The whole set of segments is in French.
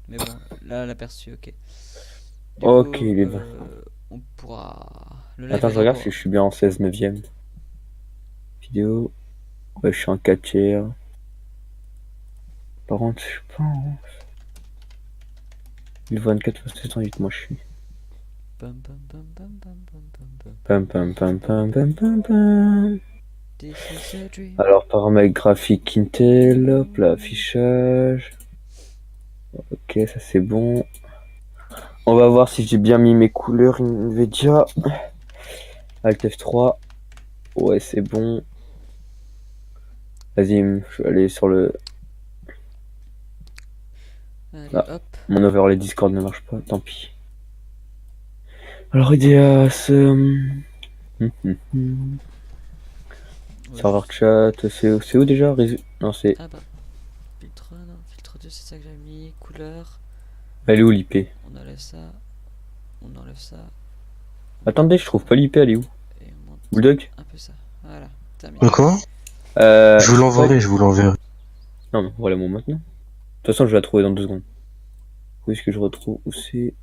Mais bon, là, l'aperçu, ok. Du Ok, coup, il est 20. on pourra... Le live Attends, va je durer regarde si pour... je suis bien en 16 neuvième. Vidéo. Ouais, je suis en 4 tiers. Par contre, je suis pas en 1024 fois 708, moi je suis. Pam, pam, pam, pam, pam, pam, pam, pam. Pam pam pam pam pam pam pam. This is a dream. Alors, paramètres graphiques Intel, hop, l'affichage. Ok, ça c'est bon. On va voir si j'ai bien mis mes couleurs Nvidia. Alt F3. Ouais, c'est bon. Vas-y, je vais aller sur le... Allez, Ah, hop. mon overlay Discord ne marche pas, tant pis. Alors, Ideas... On va Serveur juste... chat, c'est où déjà? Non, c'est... Ah bah, filtre 1, non, filtre 2, c'est ça que j'avais mis. Couleur, Elle est où l'IP? on enlève ça, on enlève ça, Attendez, je trouve pas l'IP, elle est où? et on monte Bulldog? un peu ça. Voilà, terminé. D'accord. Je vous Je trouve pas... l'enverrai, je vous l'enverrai. Non, mais voilà moi maintenant. De toute façon, je vais la trouver dans 2 secondes. Où est-ce que je retrouve? Où c'est?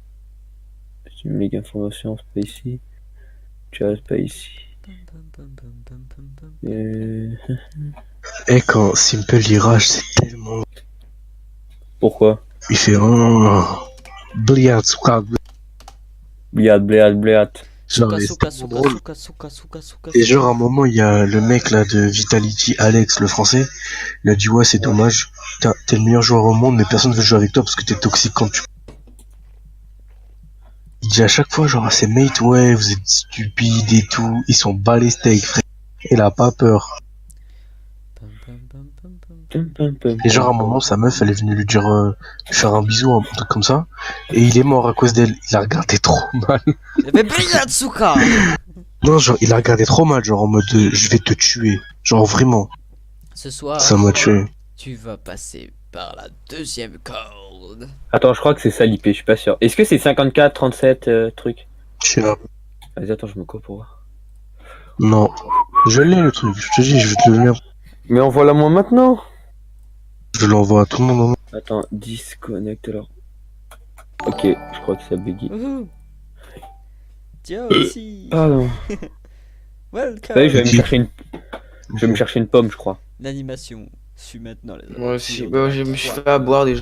Ligue information, c'est pas ici. Chat, pas ici. Pam, pam, pam, pam, pam, pam, pam, pam. Euh... Et quand Simple il rage, c'est tellement... Pourquoi? Il fait un... Bliat, Bléat. genre, Souka, c'est souka, tellement souka, drôle. souka, souka, souka, souka, Et genre, à souka. un moment, il y a le mec là de Vitality, Alex, le français. Il a dit, ouais, c'est dommage. T'es le meilleur joueur au monde, mais personne veut jouer avec toi parce que t'es toxique quand tu... Il dit à chaque fois, genre, à ses mates, ouais, vous êtes stupides et tout. Ils sont bas les steaks, frère. Il a pas peur. Pam, pam, pam, pam, pam, Pum, pam, pum, pum, Et genre, à un pum. moment, sa meuf, elle est venue lui dire, lui faire un bisou, un truc comme ça. Et il est mort à cause d'elle. Il a regardé trop mal. Il avait Blyatsuka. Non, genre, il a regardé trop mal, genre, en mode, je vais te tuer. Genre, vraiment. Ce soir, Ça m'a tué. tu vas passer par la deuxième corde. Attends, je crois que c'est ça l'IP, je suis pas sûr. Est-ce que c'est 54, 37, truc? Je sais pas. Vas-y, attends, je me coupe pour voir. Non. Je l'ai, le truc. Je te dis, je vais te le lire. Mais envoie-la moi maintenant. Je l'envoie à tout le monde. Attends, disconnect alors. Ok, je crois que ça buggy. Wouhou. Tiens aussi. Pardon. Welcome. Allez, je vais me Qui chercher une... Je vais me chercher une pomme, je crois. L'animation suit maintenant les Moi aussi, aventures bah, de je la me suis trois. fait à boire déjà.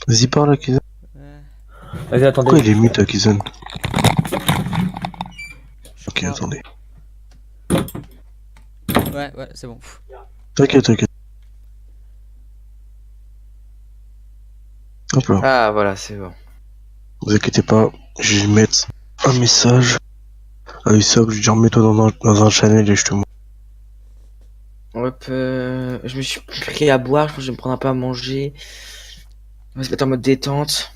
Vas-y, parle, Kizan. Ouais, Vas-y, attendez. Pourquoi il est mute, Kizan? je Ok, crois. attendez. Ouais, c'est bon. Pff. T'inquiète. Hop là. Ah, voilà, c'est bon. Vous inquiétez pas. Je vais lui mettre un message. Ah, ça, je lui dis, remets-toi dans un channel et je te montre. Hop, je me suis pris à boire, je pense que je vais me prendre un peu à manger. On va se mettre en mode détente.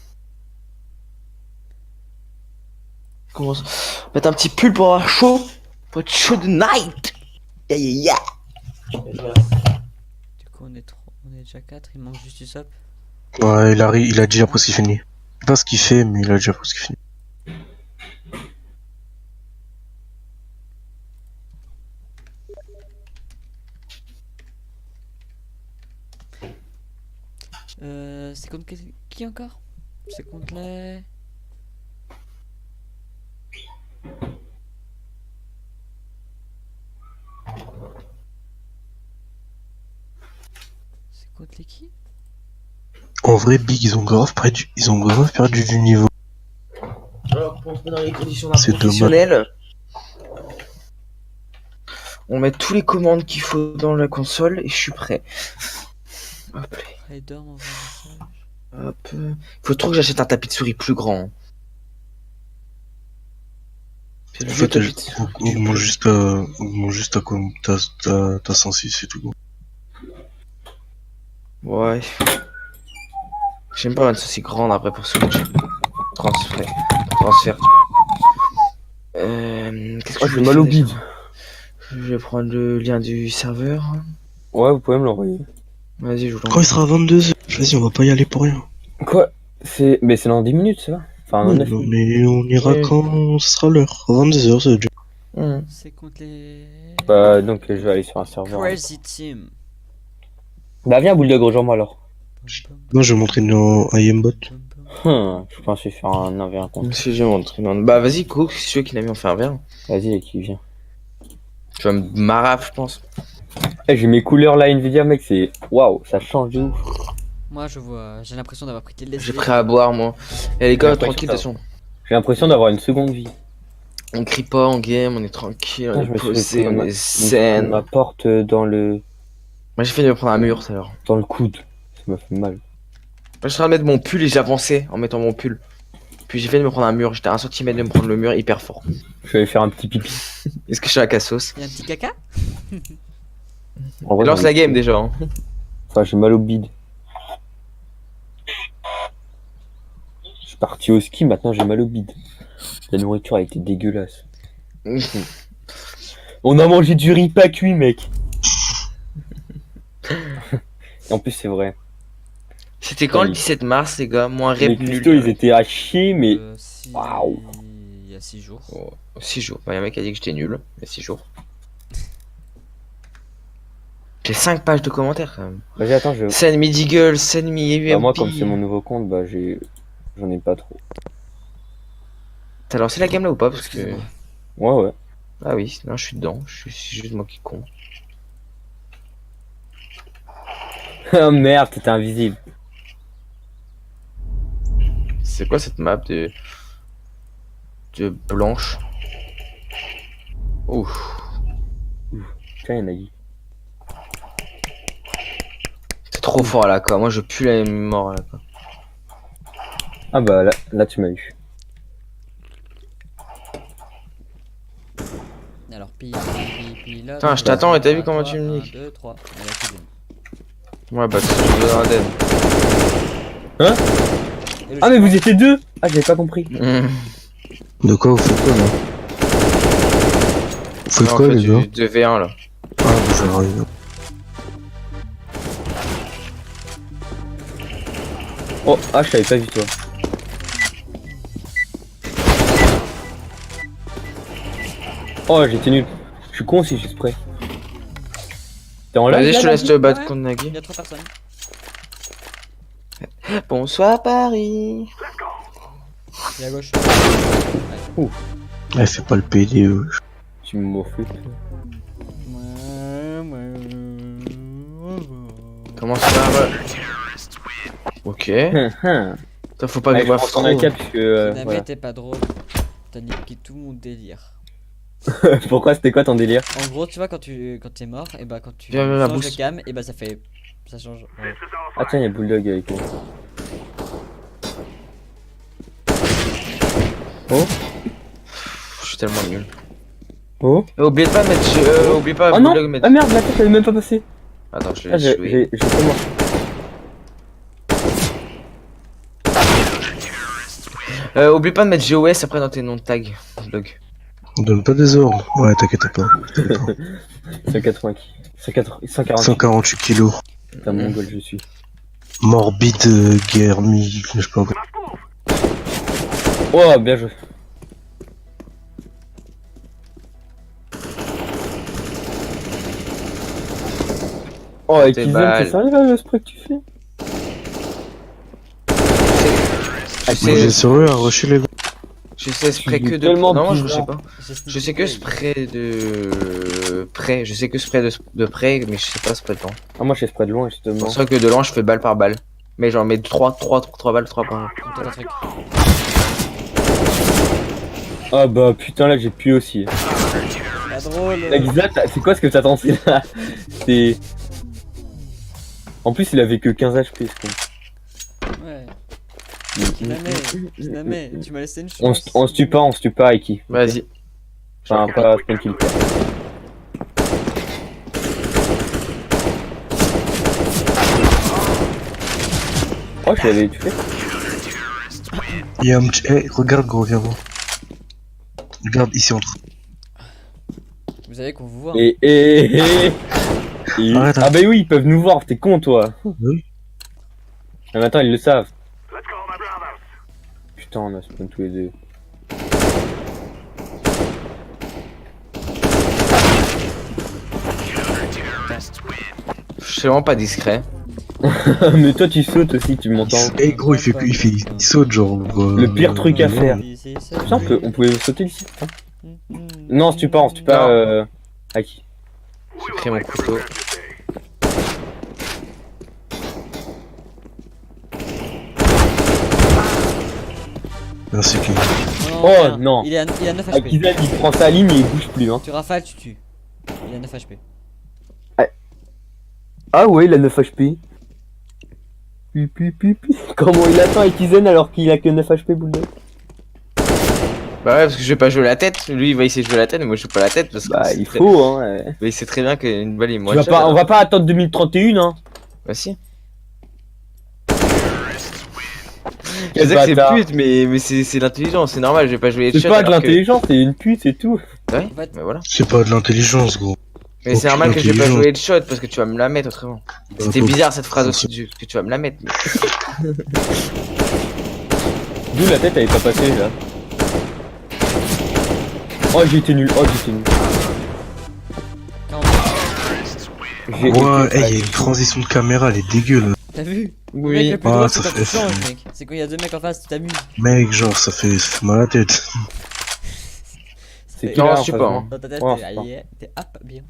Commence. On va mettre un petit pull pour avoir chaud. Pour être chaud de night. Yeah, yeah, yeah. Du coup, on est déjà 4, il manque juste du sop. Ouais, il a déjà presque fini. Je sais pas ce qu'il fait, mais il a déjà presque fini. C'est contre qui encore? C'est contre les... C'est contre les qui? En vrai, Big, ils ont grave perdu du niveau. Alors, pour se mettre dans les conditions d'un C'est dommage. professionnel, on met tous les commandes qu'il faut dans la console et je suis prêt. Hop, Raider m'envoie un message. hop. Faut trop que j'achète un tapis de souris plus grand. C'est le En vieux fait, tapis de souris. augmente juste à quoi t'as 106, c'est tout. Ouais. J'aime pas une aussi grande après pour Switch. Transfert. Qu'est-ce que Oh, je j'ai vais mal faire au déjà bide. Je vais prendre le lien du serveur. Ouais, vous pouvez me l'envoyer. Vas-y, je vous Quand l'envoie. il sera 22h, vas-y, on va pas y aller pour rien. Quoi? Mais c'est dans 10 minutes, ça va? Enfin, dans Ouais, 9 non, minutes. mais on ira Ouais. quand ce sera l'heure. À 22h, ça va déjà. C'est contre les... Bah, donc je vais aller sur un serveur. Crazy Team. Bah, viens, Bulldog, rejoins-moi alors. Non, je vais montrer un aimbot. Je pense que je vais faire un 1v1 contre. Si j'ai montré. Bah vas-y, Cook, si tu veux qu'il a mis en faire bien. Vas-y, qui vient. Tu vas me maraf, je pense. Eh, j'ai mes couleurs là, Nvidia, mec, c'est. Waouh, ça change de ouf. Moi, je vois, j'ai l'impression d'avoir pris tes J'ai pris à boire, moi. Et les gars, J'ai tranquille, de toute l'impression façon. J'ai l'impression d'avoir une seconde vie. On crie pas en game, on est tranquille, on Je me est suis posé, fait on est ma zen. porte dans le Moi j'ai fait de me prendre un mur tout à l'heure. coude. Ça m'a fait mal. Moi je suis en train de mettre mon pull et j'ai avancé en mettant mon pull. Puis j'ai fait de me prendre un mur, j'étais à 1 centimètre de me prendre le mur hyper fort. Je vais aller faire un petit pipi. Est-ce que je suis à Cassos? Il y a un petit caca. En vrai, Lance j'en ai- la game déjà. Hein. Enfin, j'ai mal au bide. Je suis parti au ski, maintenant j'ai mal au bide. La nourriture a été dégueulasse. On a mangé du riz pas cuit, mec. Et en plus, c'est vrai. C'était quand le Oui. 17 mars les gars? Moi un Les rep nul. cristaux, ils étaient à chier, mais. Waouh. Waouh. Il y a 6 jours. Oh, 6 jours. Bah, y a un mec qui a dit que j'étais nul. Il y a 6 jours. J'ai 5 pages de commentaires quand même. Vas-y, attends, je. Send me Deagle, send me UMP. Bah, moi, comme c'est mon nouveau compte, bah, j'en ai pas trop. T'as lancé la game là ou pas? Parce que. Excuse-moi. Ouais, ouais. Ah oui, non, je suis dedans. C'est juste moi qui compte. Oh merde, t'étais invisible. C'est quoi cette map de blanche? Ouf, Tiens, y'en a eu. c'est trop fort à la quoi. Moi je pue la mort à la quoi. Ah bah là tu m'as eu. Alors, pilote. Putain, je t'attends et t'as vu comment tu me niques? 1, 2, 3. Elle a fait deux. Ouais, bah, je te donne un dead. Et le Ah mais vous étiez deux. Ah j'avais pas compris. De quoi vous faites quoi là? Vous faites Non, quoi on fait les gars? du 2v1 là. Ah, vous arrivez. Oh ah je t'avais pas vu toi. Oh j'étais nul. Je suis con si j'ai spray. T'es en live? Vas-y, je te là, laisse Nagui te battre Ouais. contre Nagui. Il y a 3 personnes. Bonsoir Paris. Et à gauche. Elle fait pas le PDE. Tu me morfles. Comment ça va? Ok. Putain, faut pas que je Je vois prends ton AK puisque Finalement, voilà. t'es pas drôle. T'as niqué tout mon délire. Pourquoi c'était quoi ton délire? En gros, tu vois, quand t'es mort, et bah quand tu Viens, viens, la changes de boost. cam, et bah ça fait. Ça change. Ouais. Ah tiens y'a Bulldog avec moi. Je suis tellement nul. Oh. Oubliez pas de mettre. Oubliez pas Oh non. Bulldog, mettre. Ah merde la tête elle est même pas passée. Attends, je Ah l'ai joué. j'ai fait mort. Oublie pas de mettre GOS après dans tes noms de tag. Bulldog. On donne pas des ordres. Ouais, t'inquiète pas. 180 140 148 kilos. Putain mongol je suis. Morbide guerre mi. Je sais pas encore. Oh bien joué. Oh et Tes Kizem balles. c'est sérieux là le spray que tu fais? Je Moi j'ai sais, sérieux à rusher les gars. je sais spray Tu que joues de. tellement Non, moi je bizarre. sais pas. Je sais que spray de près. Je sais que spray de près, mais je sais pas spray de loin. Ah moi je fais spray de loin justement. C'est vrai que de loin je fais balle par balle. Mais genre mets 3 balles, 3 par balle. Tente un truc. Ah bah putain là j'ai pu aussi. Pas drôle. La Giza, c'est quoi ce que t'as tenté là? C'est... En plus il avait que 15 HP ce con. Ouais. Kiname, tu m'as laissé une chance. On se tue pas Aiki. Vas-y. Enfin pas spawn kill quoi. Oh je l'avais tué. Il y a un petit. Eh, regarde gros, viens voir. Regarde ici entre. Vous savez qu'on vous voit. Arrête, Ah bah oui ils peuvent nous voir, t'es con toi. Oui. Ah, mais attends ils le savent. Putain on a spawn tous les deux. Je suis vraiment pas discret. Mais toi, tu sautes aussi, tu m'entends. Eh gros, il saute genre. Le pire truc à faire. C'est Putain, on pouvait sauter ici. Hein. Non, si tu pars, à qui? J'ai pris mon couteau. Merci King. Oh, rien. non. Il a 9 HP. Akizan, il prend sa ligne et il bouge plus. Hein. Tu rafales, tu tues. Il a 9 HP. Ah ouais, il a 9 HP. Comment il attend Akizan alors qu'il a que 9 HP, Bulldog? Bah ouais, parce que je vais pas jouer la tête. Lui, il va essayer de jouer la tête, mais moi je joue pas la tête parce que. Bah, c'est il très- faut, hein. Ouais. Mais il sait très bien qu'une balle est Tu moins vas pas, on va pas attendre 2031, hein. Bah si. Je Quel sais que c'est bâtard. pute, mais c'est l'intelligence, c'est normal, je vais pas jouer C'est headshot. pas de alors que- l'intelligence, c'est une pute, c'est tout. Ouais, En fait- mais voilà. C'est pas de l'intelligence, gros. Mais c'est Aucune normal que je vais pas intelligence. jouer headshot parce que tu vas me la mettre autrement. C'était faut- bizarre cette phrase aussi que tu vas me la mettre. mais- D'où la tête elle est pas passée là. Oh j'ai été nul, J'ai Ouais, été- hey, y a une transition de caméra, elle est dégueu là. T'as vu? Oui. Mec, le plus Ah, drôle, ça c'est quand fait tu changes, fou. mec. C'est quand il y a deux mecs en face, tu t'amuses. Mec, genre, ça fait mal à la tête. C'est Et- qui là, Non, en je sais face pas. de moi Hein. Dans ta tête, Ouais, t'es c'est pas. yeah, t'es hop, bien.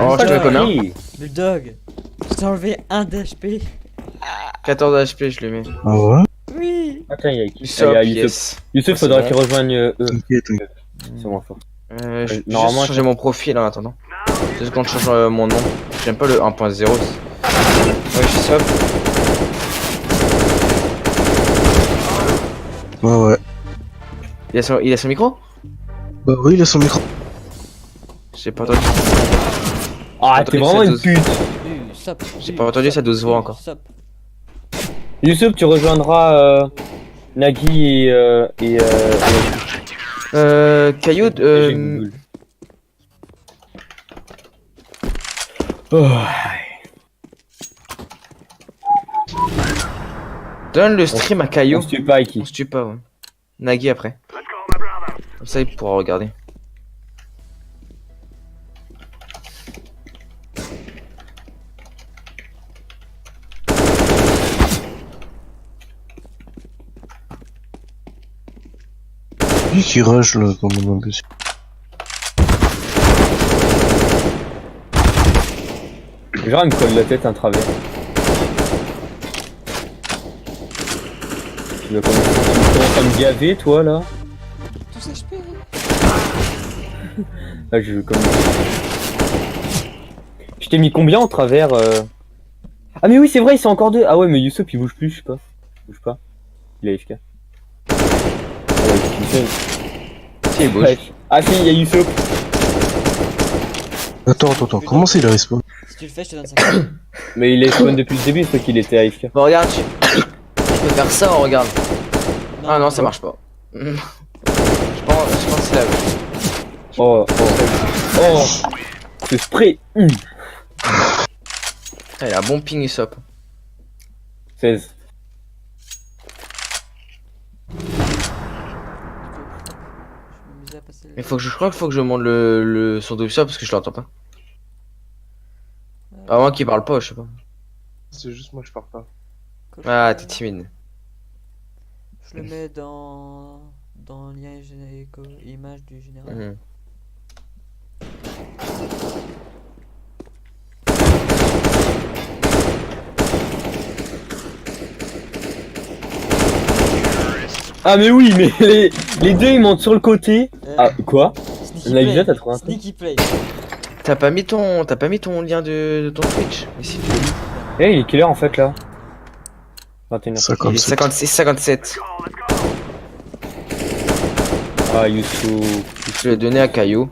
Oh, je te Pas connais. compris. Bulldog, je t'ai enlevé 1 d'HP. 14 HP, je le mets. Ah ouais? Oui. Attends, il y a qui? Usopp, Ah, il y a Youssef. yes. Youssef, Ah, faudra c'est qu'il rejoigne eux. T'inquiète, t'inquiète. C'est moins fort. Je vais Normalement, juste changer mon profil en attendant. C'est juste quand je change mon nom. J'aime pas le 1.0. Ouais, je suis sop. Ouais, ouais. Il a son micro? Bah oui, il a son micro. J'ai pas entendu. Ah, Attends, t'es vraiment une c'est pute. Stop. J'ai pas entendu sa douce voix encore. Stop. Youssef, tu rejoindras Nagui et Caillou, j'ai Google. Oh. donne le stream à Caillou. On se tue pas avec On qui? se tue pas, ouais. Nagui après. Comme ça, il pourra regarder. Lui qui rush là, comme un imbécile. Genre, il me colle la tête un travers. Tu vas commencer à me gaver, toi, là? Tous HP. Ah, je veux commencer. Je t'ai mis combien en travers Ah, mais oui, c'est vrai, ils sont encore deux. Ah ouais, mais Youssef, il bouge plus, je sais pas. Il bouge pas. Il est AFK. Ah ouais, Si, il bouge. ouais. Ah, si, il y a Youssef. Attends, comment c'est il a respawn? Si tu le fais, je te donne 5. Mais il est spawn depuis le début, c'est qu'il était AFK. Bon, regarde, tu peux faire ça, on regarde. Ah non, ça marche pas. Je pense que c'est la. Oh, ce spray. Ah, il a un bon ping Usopp. 16. Je m'amusais à passer le- Mais je crois qu'il faut que je monte le son d'Usopp parce que je l'entends pas. À moins qu'il parle pas, je sais pas. C'est juste moi, je pars pas. Ah, t'es timide. Je le mets dans lien image du général. Mhm. Ah, mais oui, mais les deux ils montent sur le côté. Ah, quoi? Sneaky La play. vidéo, t'as trouvé un truc? Sneaky play. T'as pas mis ton lien de ton Twitch. Mais si tu l'as mis. Eh, il est quelle heure en fait là? 21h. Il est 56, 57. Ah, Youssef. Je l'ai donné à Caillou.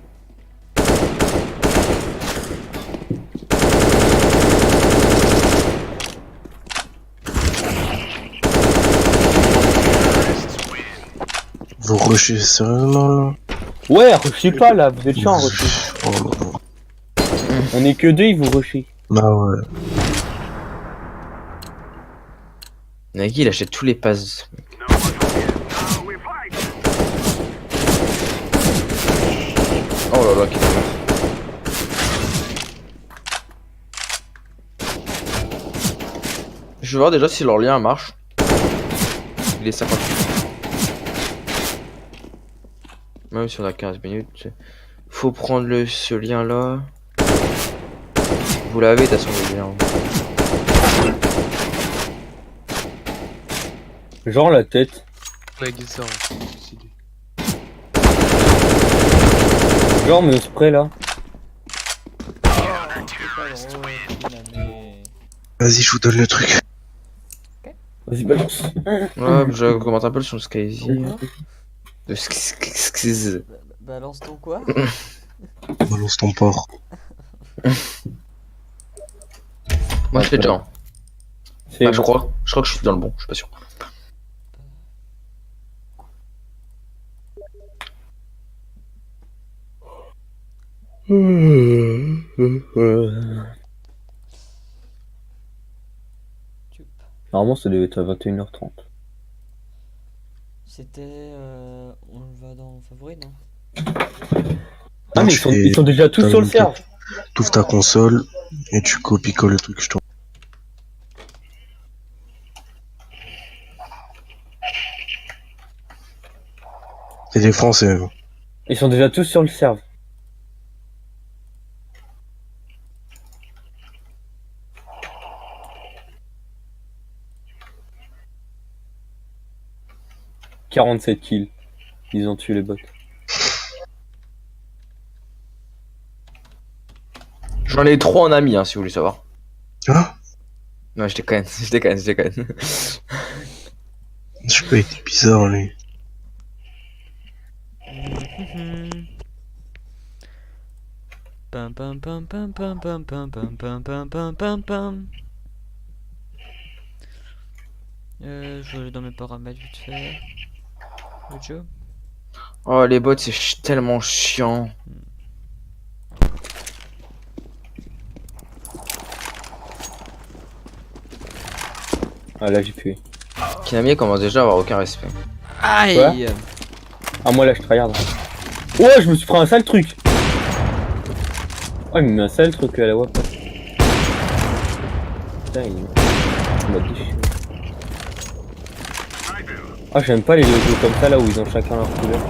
Vous rushez sérieusement là? Ouais, rushez pas là, vous êtes chiant à rusher. Oh là là. On est que deux, ils vous rushez. Ah ouais. Nagui, il achète tous les passes. Oh là là, quel mort. Je vais voir déjà si leur lien marche. Il est 58. Même si on a 15 minutes. Faut prendre ce lien là. Vous l'avez, de toute façon, le lien. Genre la tête. Nagisa, c'est lui. Genre me spray là. Vas-y, je vous donne le truc. Vas-y, balance. Ouais, je commente un peu sur le Skyzy. De Skyzy. Balance ton quoi? Balance ton porc. Moi, je fais déjà. C'est Ah, je crois que je suis dans le bon, je suis pas sûr. Normalement, ça devait être à 21h30. C'était. On le va dans favori, non? Ah, mais ils sont déjà tous sur le serve. T'ouvres ta console et tu copies-colles le truc, je t'en. C'est des Français. Hein. Ils sont déjà tous sur le serve. « 47 kills. Ils ont tué les bots. J'en ai 3 en ami, hein, si vous voulez savoir. Hein? Non, je déconne, je déconne, je déconne. Je sais pas, il était bizarre, lui. Pam pam pam pam pam pam pam pam pam pam pam pam pam. Je vais aller dans mes paramètres vite fait. Le jeu. Oh, les bots, c'est tellement chiant. Ah là j'ai pué. Kinami commence déjà à avoir aucun respect. Aïe! Ah moi là je tryhard. Ouais je me suis pris un sale truc. Oh il me met un sale truc à la WAP. Putain il m'a déchiré. Ah j'aime pas les logos comme ça là où ils ont chacun leur couleur.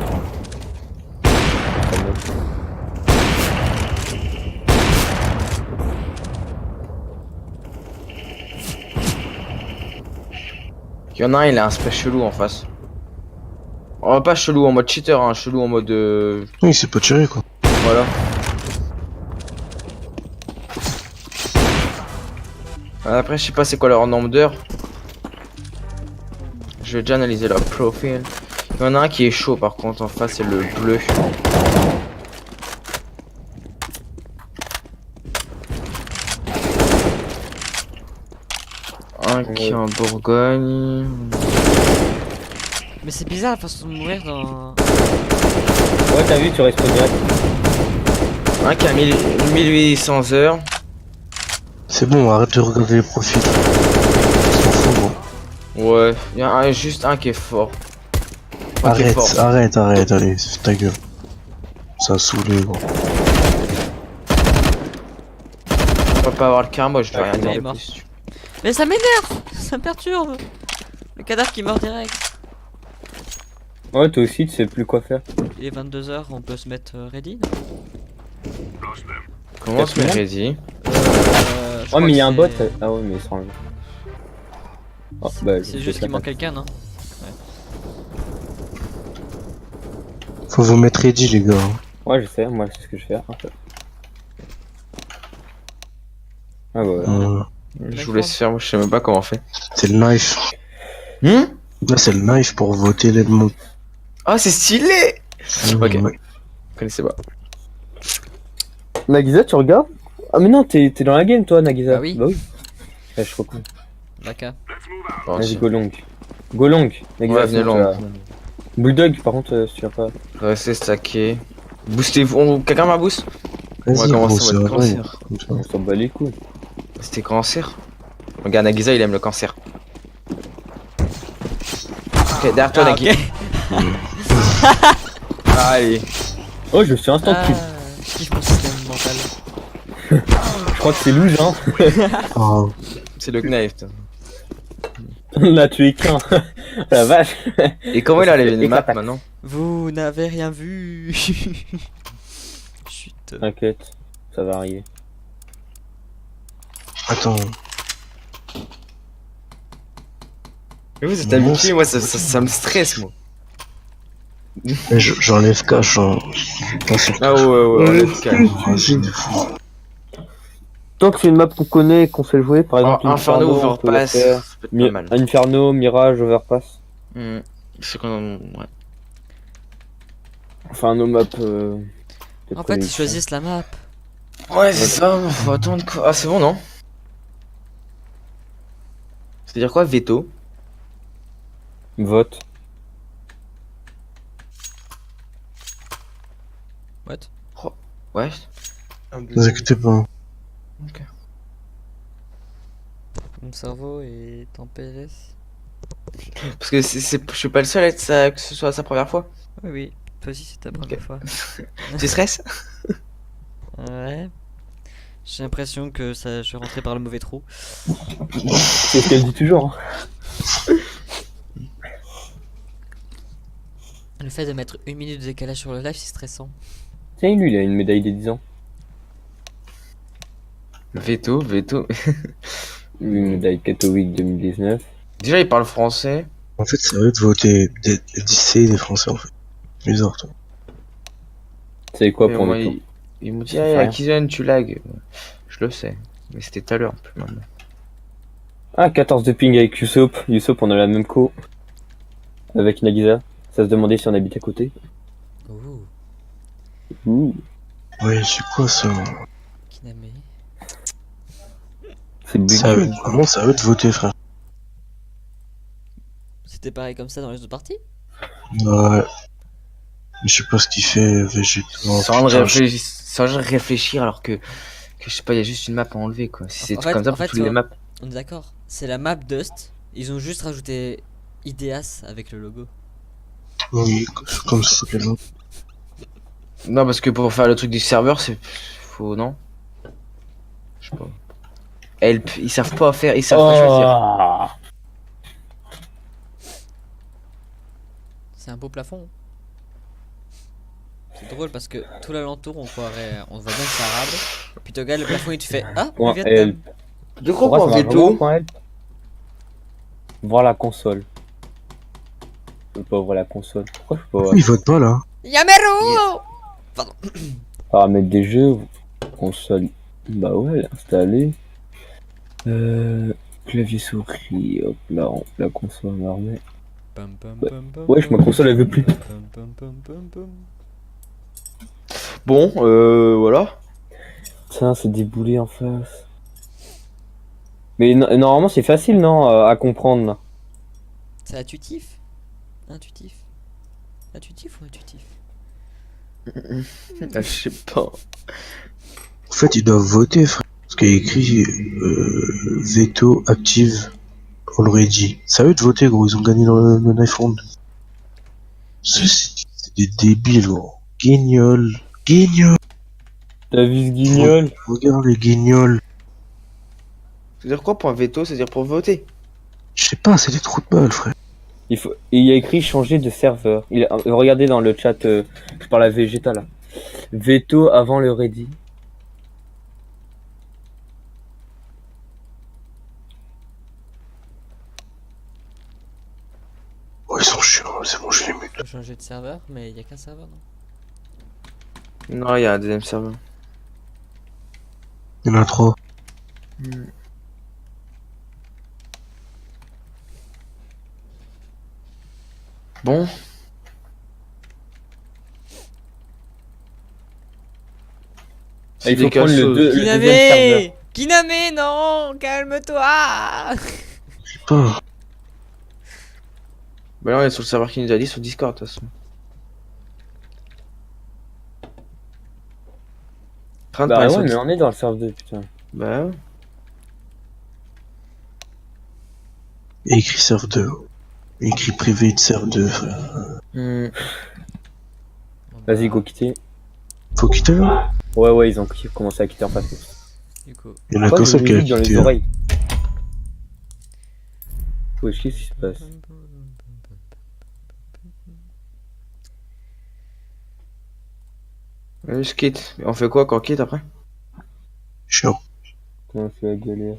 Il y en a un, il a un spray chelou en face. Oh, pas chelou en mode cheater, hein, chelou en mode. Oui, c'est pas tiré, quoi. Voilà. Après, je sais pas c'est quoi leur nombre d'heures. Je vais déjà analyser leur profil. Il y en a un qui est chaud par contre en face, c'est le bleu. Un qui est en Bourgogne. Mais c'est bizarre la façon de mourir dans. Ouais t'as vu tu restes direct. Un qui a 1800 heures. C'est bon, arrête de regarder les profils. Ils s'en foutent, gros. Ouais, il y a juste un qui est fort. Un qui est Arrête, fort. arrête, allez, c'est ta gueule. Ça a saoulé, gros. On va pas avoir le karma, je vais rien il dire est de mort. plus. Mais ça m'énerve! Ça me perturbe! Le cadavre qui meurt direct. Ouais toi aussi tu sais plus quoi faire. Il est 22h, on peut se mettre ready? Non Comment se met ready? Je Ouais mais il y a un bot. c'est- Ah ouais mais il sera enlevé. Oh bah je C'est sais juste pas. qu'il manque quelqu'un, non? Faut vous mettre ready, les gars. Hein. Ouais je sais, moi c'est ce que je fais. En fait. Ah bah ouais. Je vous laisse faire, moi je sais même pas comment on fait. C'est le knife. Hmm? Là, c'est le knife pour voter les mots. Ah, c'est stylé! Ok. Ouais. Vous connaissez pas. Nagisa tu regardes? Ah mais non t'es dans la game toi Nagisa. Ah oui. Bah oui. Ouais, je crois. D'accord. Bon, Vas-y si. go long. Go long. Nagisa, Ouais, venez sinon, long. tu vas- Bulldog par contre si tu viens pas. Restez stacké. Boostez-vous. Quelqu'un m'a boost? On va Vas-y, gros, commencer c'est en mode vrai. cancer. On s'en bat les couilles. C'était cancer. Regarde, Nagisa il aime le cancer. Ok, derrière toi, Ah, Nagui. ok. Allez. Oh, je suis instant Ah, cul. je kiffe mon système mental. Je crois que c'est louche, hein. Oh, C'est le knife. toi. On a tué qu'un. La vache. Et comment il a les maps Éclataxe. maintenant? Vous n'avez rien vu. Chut. T'inquiète, ça va arriver. attends. Mais vous êtes habitué, moi ça me stresse moi. Mais j'enlève cache, hein. Pas sur Ah ouais, on est calme. Vas-y, de fou. Tant que c'est une map qu'on connaît et qu'on sait jouer, par exemple, Inferno on peut la Overpass, faire. ça peut être pas mal. Inferno, Mirage, Overpass. C'est qu'on ouais. Enfin, nos maps. de En fait, ils prédilection. choisissent la map. Ouais, c'est ça, faut attendre quoi. Ah, c'est bon, non? C'est-à-dire quoi, veto? Vote. What? Ouais. Ne vous inquiétez pas. Mon cerveau est en PLS. Parce que je suis pas le seul à être ça, que ce soit sa première fois. Oui, oui. Toi aussi, c'est ta première fois. Tu stresses? Ouais. J'ai l'impression que ça, je vais rentrer par le mauvais trou. C'est ce qu'elle dit toujours. Hein. Le fait de mettre 1 minute de décalage sur le live, c'est stressant. Tiens, lui, il a une médaille des 10 ans. Veto. Une médaille Katowice 2019. Déjà, il parle français. En fait, ça veut de voter d'essayer des Français, en fait. Bizarre, toi. C'est quoi Mais pour moi, nous ils m'ont dit, Ça fait ah, rien. Kizon, tu lag. Je le sais. Mais c'était tout à l'heure, plus maintenant. Ah, 14 de ping avec Usopp. Usopp, on a la même co. Avec Nagisa. Ça se demandait si on habite à côté. Ouh, Ouh. Ouais, c'est quoi ça? Kiname. C'est Ça bugué. veut, comment ça veut de voter, frère? C'était pareil comme ça dans les autres parties? Ouais. Mais je sais pas ce qu'il fait, Végéto. Sans réfléchir alors que je sais pas, il y a juste une map à enlever quoi. Si c'est En fait- comme ça en pour fait, toutes les tu maps. On est d'accord. C'est la map Dust. Ils ont juste rajouté Ideas avec le logo. Oui, comme ça s'appelle. Non, parce que pour faire le truc du serveur, c'est faux, non? Je sais pas. Help, ils savent pas faire, ils savent pas choisir. C'est un beau plafond. C'est drôle parce que tout l'alentour on voit bien que c'est arabe. Puis tu regardes le plafond et tu fais ah, le Point Vietnam. help. Je crois Pourquoi pour ça marche veto. vraiment, point help? Voir la console. Je peux pas ouvrir la console. Pourquoi je peux pas Pourquoi ouvrir? il vote pas, là? Yameru. Paramètres des jeux. Console. Bah ouais, installé. Clavier souris. Hop là, la console on la remet. Pam, pam, Ouais. pam, pam, Wesh, ma pam, console elle veut plus. pam, pam, pam, pam, pam. Bon, voilà. Tiens, c'est déboulé en face. Mais normalement c'est facile, non, à comprendre là. C'est intuitif. Intuitif. Intuitif ou intuitif? Ah, je sais pas. En fait, ils doivent voter, frère. Parce qu'il y a écrit veto active already. Ça veut de voter, gros. Ils ont gagné le knife round. C'est des débiles, gros. Guignol. Guignol. T'as vu ce guignol? Regarde les guignols. C'est-à-dire quoi pour un veto? C'est-à-dire pour voter? Je sais pas, c'est des trous de balles, frère. Et il y a écrit changer de serveur. Regardez dans le chat, je parle à Vegeta là. Veto avant le ready. Oh, ils sont chiants. C'est bon, je les mute. Faut changer de serveur, mais il y a qu'un serveur, non? Non, il y a un deuxième serveur. Il y en a trois. Bon. Il faut prendre le deuxième serveur. Kiname! Kiname, non! Calme-toi! Je sais pas. Bah là, on est sur le serveur qui nous a dit sur Discord, de toute façon. En train de Bah parler ouais, sur mais Discord. on est dans le serveur 2, putain. Bah ouais. Il y a écrit serve 2. Il y a écrit privé de serve 2, frère. Bon, Vas-y, bah, go quitter. Faut quitter là. Ouais, ils ont commencé à quitter en face. Du coup, Il y en a Pourquoi qu'un j'ai seul une qui a musique dans les quitté. oreilles. Wesh, qu'est-ce qui se passe? Je quitte. On fait quoi quand on quitte après? Chiant. Comment c'est la galère?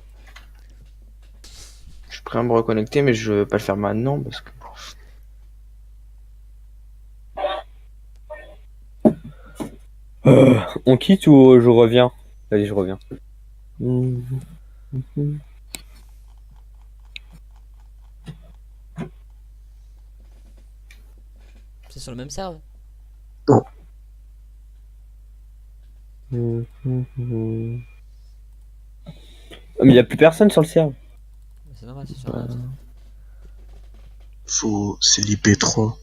Je suis prêt à me reconnecter, mais je vais pas le faire maintenant parce que. On quitte ou je reviens? Allez, je reviens. c'est sur le même serve. Ah, mais il y a plus personne sur le serve. C'est normal, c'est sur le même serve. C'est l'IP3.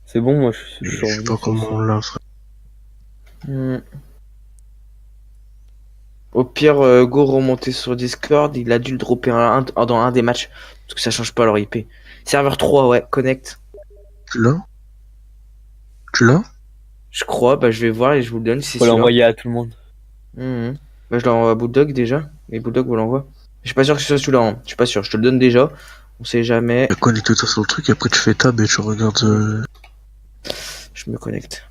C'est bon, moi je Je suis sais revenu pas sur le comment serve. on l'a, frère. Au pire, Go remonter sur Discord, il a dû le dropper dans un des matchs. Parce que ça change pas leur IP. Serveur 3, ouais, connect. Tu l'as? Tu l'as? Je crois, bah je vais voir et je vous le donne si c'est Faut celui-là. l'envoyer à tout le monde. Bah je l'envoie à Bulldog déjà. Et Bulldog vous l'envoie. Je suis pas sûr que ce soit celui-là, hein. Je suis pas sûr, je te le donne déjà. On sait jamais. Connecte-toi sur le truc et après tu fais tab et tu regardes. Je me connecte.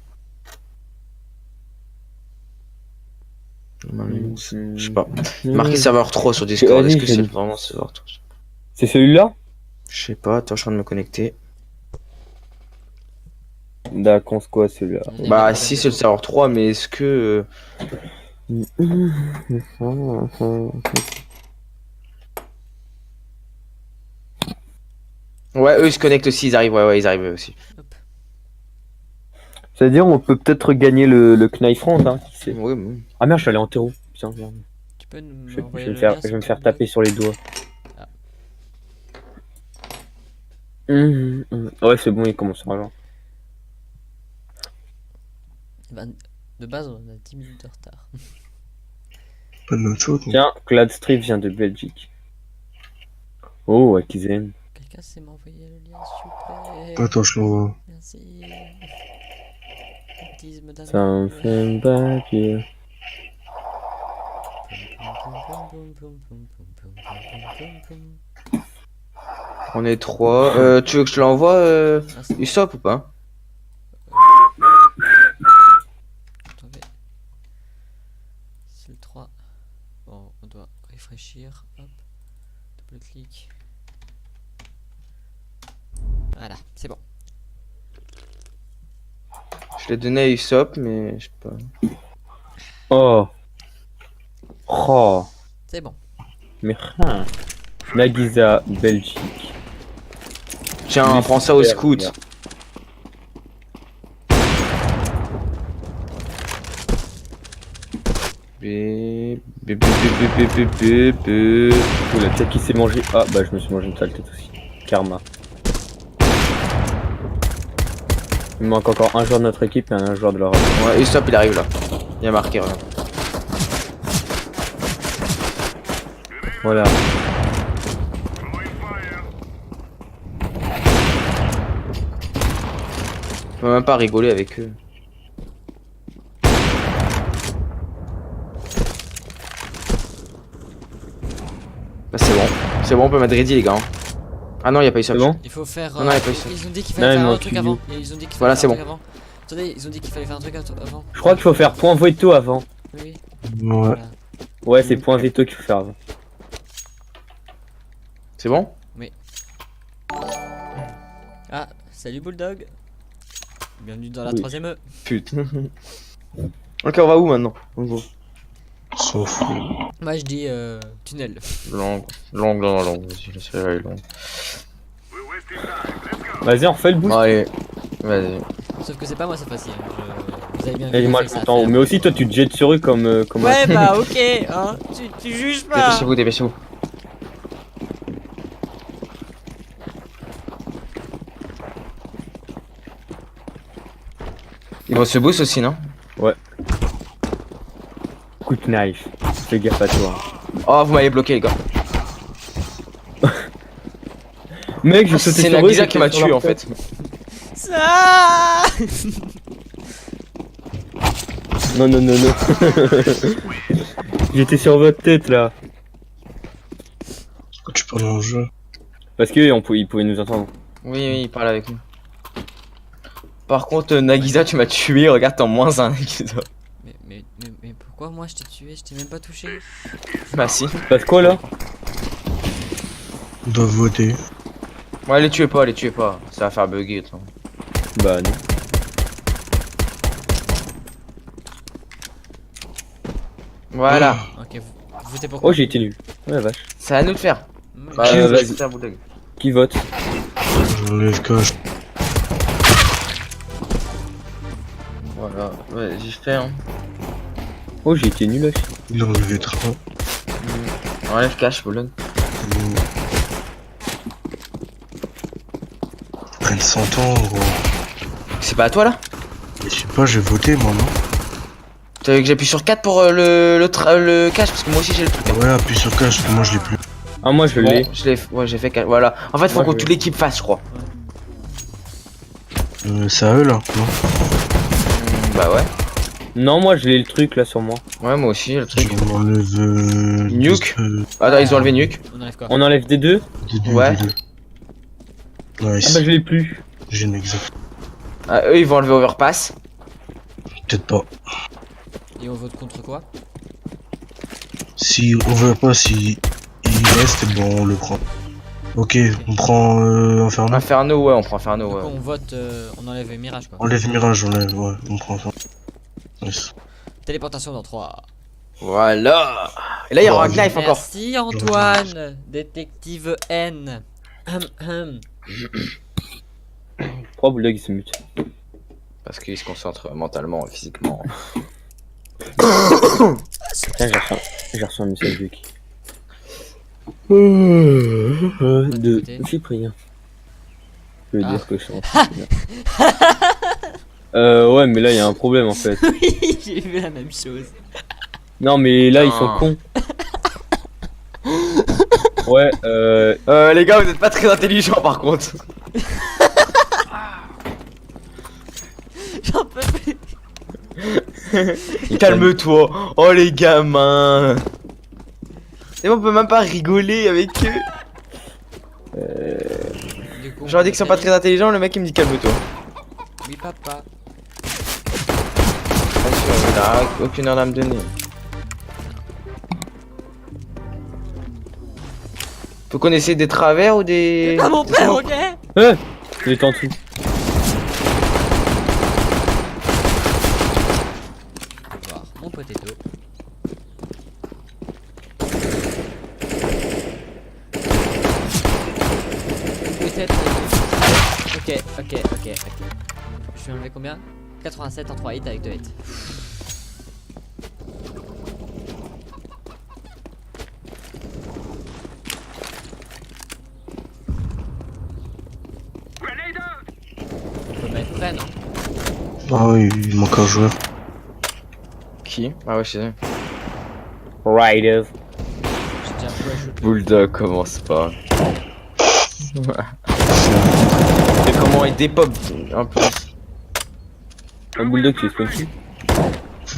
Je sais pas. Marqué serveur 3 sur Discord. Est-ce que c'est vraiment serveur 3? C'est celui-là? Je sais pas, attends, je suis en train de me connecter. D'accord, c'est quoi celui-là? On est Bah bien si d'accord. c'est le serveur 3, mais est-ce que... Ouais, eux ils se connectent aussi, ils arrivent, ouais, ils arrivent eux aussi. C'est-à-dire, on peut peut-être gagner le Knife Round, hein, qui sait. Oui, oui. Ah merde, je suis allé en terreau. Putain, merde. Tu peux nous Je envoyer vais le me faire, lien, je vais me s'il faire te taper plaît sur les doigts. Ah. Ouais, c'est bon, il commence à avoir. De base, on a 10 minutes de retard. Pas de notre faute. Tiens, Clad Strip vient de Belgique. Oh, Akizen. Quelqu'un sait m'envoyer le lien, s'il vous plaît? Attends, je l'envoie. Merci. Autisme d'un Something back here. On est 3. Tu veux que je te l'envoie, Usopp ou pas? Attendez. C'est le 3. Bon, on doit réfléchir. Hop. Double clic. Voilà, c'est bon. Je l'ai donné à Usopp, mais je sais pas. Oh. Oh. C'est bon. Mais rien. Nagisa, Belgique. Tiens, Mais prends ça au super, scout. regarde. Oh, la tête qui s'est mangée. Ah, bah, je me suis mangé une sale tête aussi. Karma. Il me manque encore un joueur de notre équipe et un joueur de leur. Ouais, Usopp il arrive là. Il y a marqué, regarde. Voilà. On peut même pas rigoler avec eux. Bah c'est bon, on peut mettre ready les gars. Hein. Ah non, y a pas eu ça. C'est bon? Il faut faire. Non, non, y a pas eu ça. Ils ont dit qu'il Non, fallait il faire un manque truc une avant. vie. Ils ont dit qu'il fallait Voilà, faire c'est un bon. truc avant. Attendez, ils ont dit qu'il fallait faire un truc avant. Je crois qu'il faut faire point veto avant. Oui. Ouais. Voilà. Ouais, c'est point veto qu'il faut faire avant. C'est bon? Ah, salut Bulldog. Bienvenue dans la Oui. 3ème E. Putain. Ok, on va où maintenant? On va. On s'en fout. Moi je dis tunnel. Longue. Vas-y, laisse-la aller longue. Vas-y, on refait le boost. Bon, allez, vas-y. Sauf que c'est pas moi cette fois-ci. Hein. Vous avez bien vu. Et j'ai moi, fait je ça à t'entends. faire. Mais aussi, toi, tu te jettes sur eux comme. Ouais, bah ok, hein. Tu juges pas. Dépêchez-vous, dépêchez-vous. Ils vont se boost aussi, non? Coup de knife. Fais gaffe à toi. Oh, vous m'avez bloqué, les gars. Mec, je sautais C'est sur eux. Nagisa qui m'a j'étais sur tué leur en fait. Ça. Non, non, non, non. J'étais sur votre tête là. Quand tu parles en jeu. Parce que il pouvait nous entendre. Oui, oui, il parle avec nous. Par contre, Nagisa, tu m'as tué. Regarde, t'es en -1, Nagisa. Mais pourquoi moi je t'ai tué? Je t'ai même pas touché. Bah, si. Passe quoi là? On doit voter. Ouais, les tuez pas, les tuez pas. Ça va faire bugger. Toi. Bah non. Voilà. Ok, vous votez pourquoi? Oh, j'ai été nul. Ouais, vache. C'est à nous de faire. Mais- Bah, vas-y. vas-y, faire Bulldog. Qui vote? J'enlève cache. Voilà, ouais, j'ai fait. Hein. Oh, j'ai été nul là. Il a enlevé 3. Enlève cash, Bulldog. Elle s'entend, gros. C'est pas à toi là? Mais je sais pas, j'ai voté moi, non? T'as vu que j'appuie sur 4 pour le cash parce que moi aussi j'ai le truc. Ouais, appuie sur cache, parce que moi je l'ai plus. Ah, moi je l'ai. Bon, ouais, j'ai fait 4. Voilà. En fait, faut Moi, qu'on je toute l'ai. l'équipe fasse, je crois. C'est à eux là, non? Bah ouais. Non, moi je l'ai le truc là sur moi. Ouais, moi aussi, le truc. Je m'enlève. Nuke. Attends, ils ont enlevé Nuke. On enlève quoi? On enlève des deux? Ouais. Nice. Ah bah je l'ai plus. J'ai une exact. Ah, eux, ils vont enlever Overpass. Peut-être pas. Et on vote contre quoi? Si on veut pas, si il reste, bon, on le prend. Ok, on prend Inferno. Inferno, ouais, on prend Inferno, Donc ouais. on vote, on enlève Mirage quoi. Enlève Mirage, enlève, ouais, on prend Inferno. Nice. Téléportation dans 3. Voilà. Et là, il y aura un knife encore. Merci Antoine, détective N. Pourquoi Bulldog il se mute? Parce qu'il se concentre mentalement et physiquement. Tiens, j'ai reçu un message de qui? De Écoutez. Cyprien. Je veux Ah. dire que je suis en ouais, mais là il y a un problème en fait. Oui, j'ai vu la même chose. Non, mais là ils sont Non. cons. Ouais, Les gars, vous êtes pas très intelligents par contre. J'en peux plus. Calme-toi. Oh les gamins. Et on peut même pas rigoler avec eux. Du coup, J'aurais dit qu'ils sont pas très intelligents, le mec il me dit calme-toi. Oui papa. Bien sûr, il a aucune heure à me donner. Faut qu'on essaie des travers ou des... Ah mon père, ok. il est en dessous. Voir mon potato. Peut-être. Ok. Je suis enlevé combien? 87 en 3 hits avec 2 hits. On peut mettre prêt, non? Ah oui, il manque un joueur. Qui? Ah ouais, je sais. Riders. J'ai déjà push. Bulldog commence pas. Et comment il dépop un peu. Un Bulldog qui est spongy.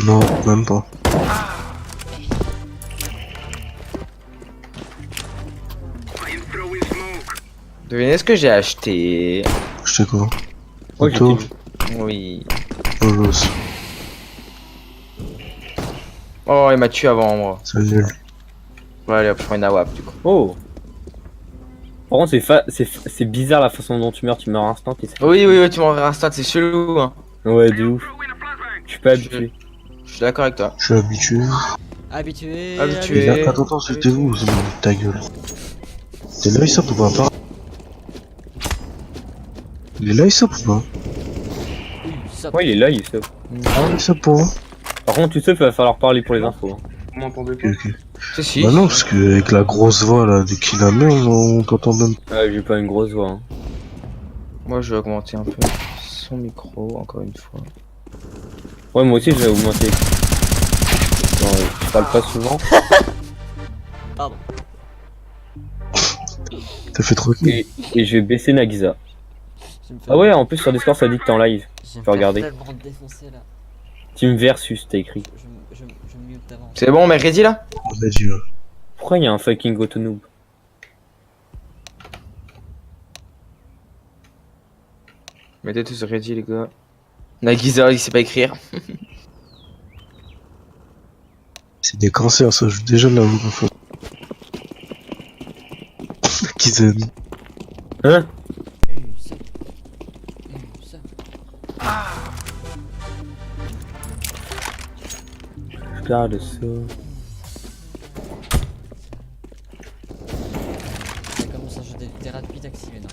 Non, même pas. Devinez ce que j'ai acheté. Je sais quoi. Oh, j'ai Auto, été nul. Oui. Polos. Oh, il m'a tué avant moi. C'est nul. Ouais, allez hop, je prends une AWAP du coup. Oh. Par contre, c'est bizarre la façon dont tu meurs instant. Et ça- Oui, tu m'enverras un stat, c'est chelou. Hein. Ouais, de ouf. Je suis pas habitué. Je suis d'accord avec toi. Je suis habitué. Habitué. Habitué. Les gars, attends, c'était où ta gueule? T'es là, ça ou pas? Il est là, ça ou pas? Stop. Ouais, il est là, il sauve. Ah, ça pour moi. Par contre, tu sais, il va falloir parler pour les infos. Hein. Ok, ok. Si, si. Bah non, parce que avec la grosse voix là, dès qu'il la met, on t'entend même. Ouais, j'ai pas une grosse voix. Hein. Moi, je vais augmenter un peu son micro, encore une fois. Ouais, moi aussi, j'ai augmenté. Non, je parle pas souvent. Pardon. T'as fait trop Et je vais baisser Nagisa. Je vais me faire- Ah ouais, en plus sur Discord ça dit que t'es en live. je vais me faut regarder. faire tellement défoncer là. Team versus, t'as écrit. Je me mute d'avant. C'est bon, on est ready là? On a dit, Pourquoi il y a un fucking auto-noob? Mettez tous ready, les gars. Nagisa, il sait pas écrire. c'est des cancers, ça joue déjà là. Kizan. Hein? Ça. Ça. Je garde ça. Ça commence à jeter des rats de taxi maintenant.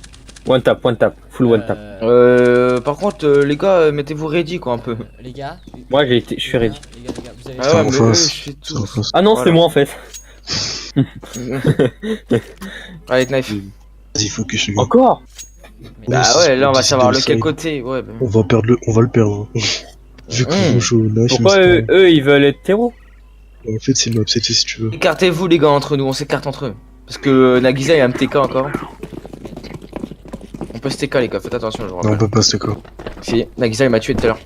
One tap, full one tap. Par contre, les gars, mettez-vous ready quoi un peu. Les gars. Moi je suis ready. Les gars, vous avez. Ah ouais, en mais face. eux, je fais C'est en tout. face. Ah non, Voilà. c'est moi en fait. Allez, knife. Vas-y, focus, les gars. Encore? Bah Oui, ouais, là on va décider savoir le lequel side. côté. Ouais, bah. On va le perdre. Vu que Mmh. chaud, là, Pourquoi eux ils veulent être terreau? En fait, c'est une map CT si tu veux. Écartez-vous les gars entre nous, on s'écarte entre eux. Parce que Nagisa il a un TK encore. On peut se TK les gars, faites attention je vous Non, on rappelle. peut pas, c'est quoi. Si, Nagisa il m'a tué tout à l'heure.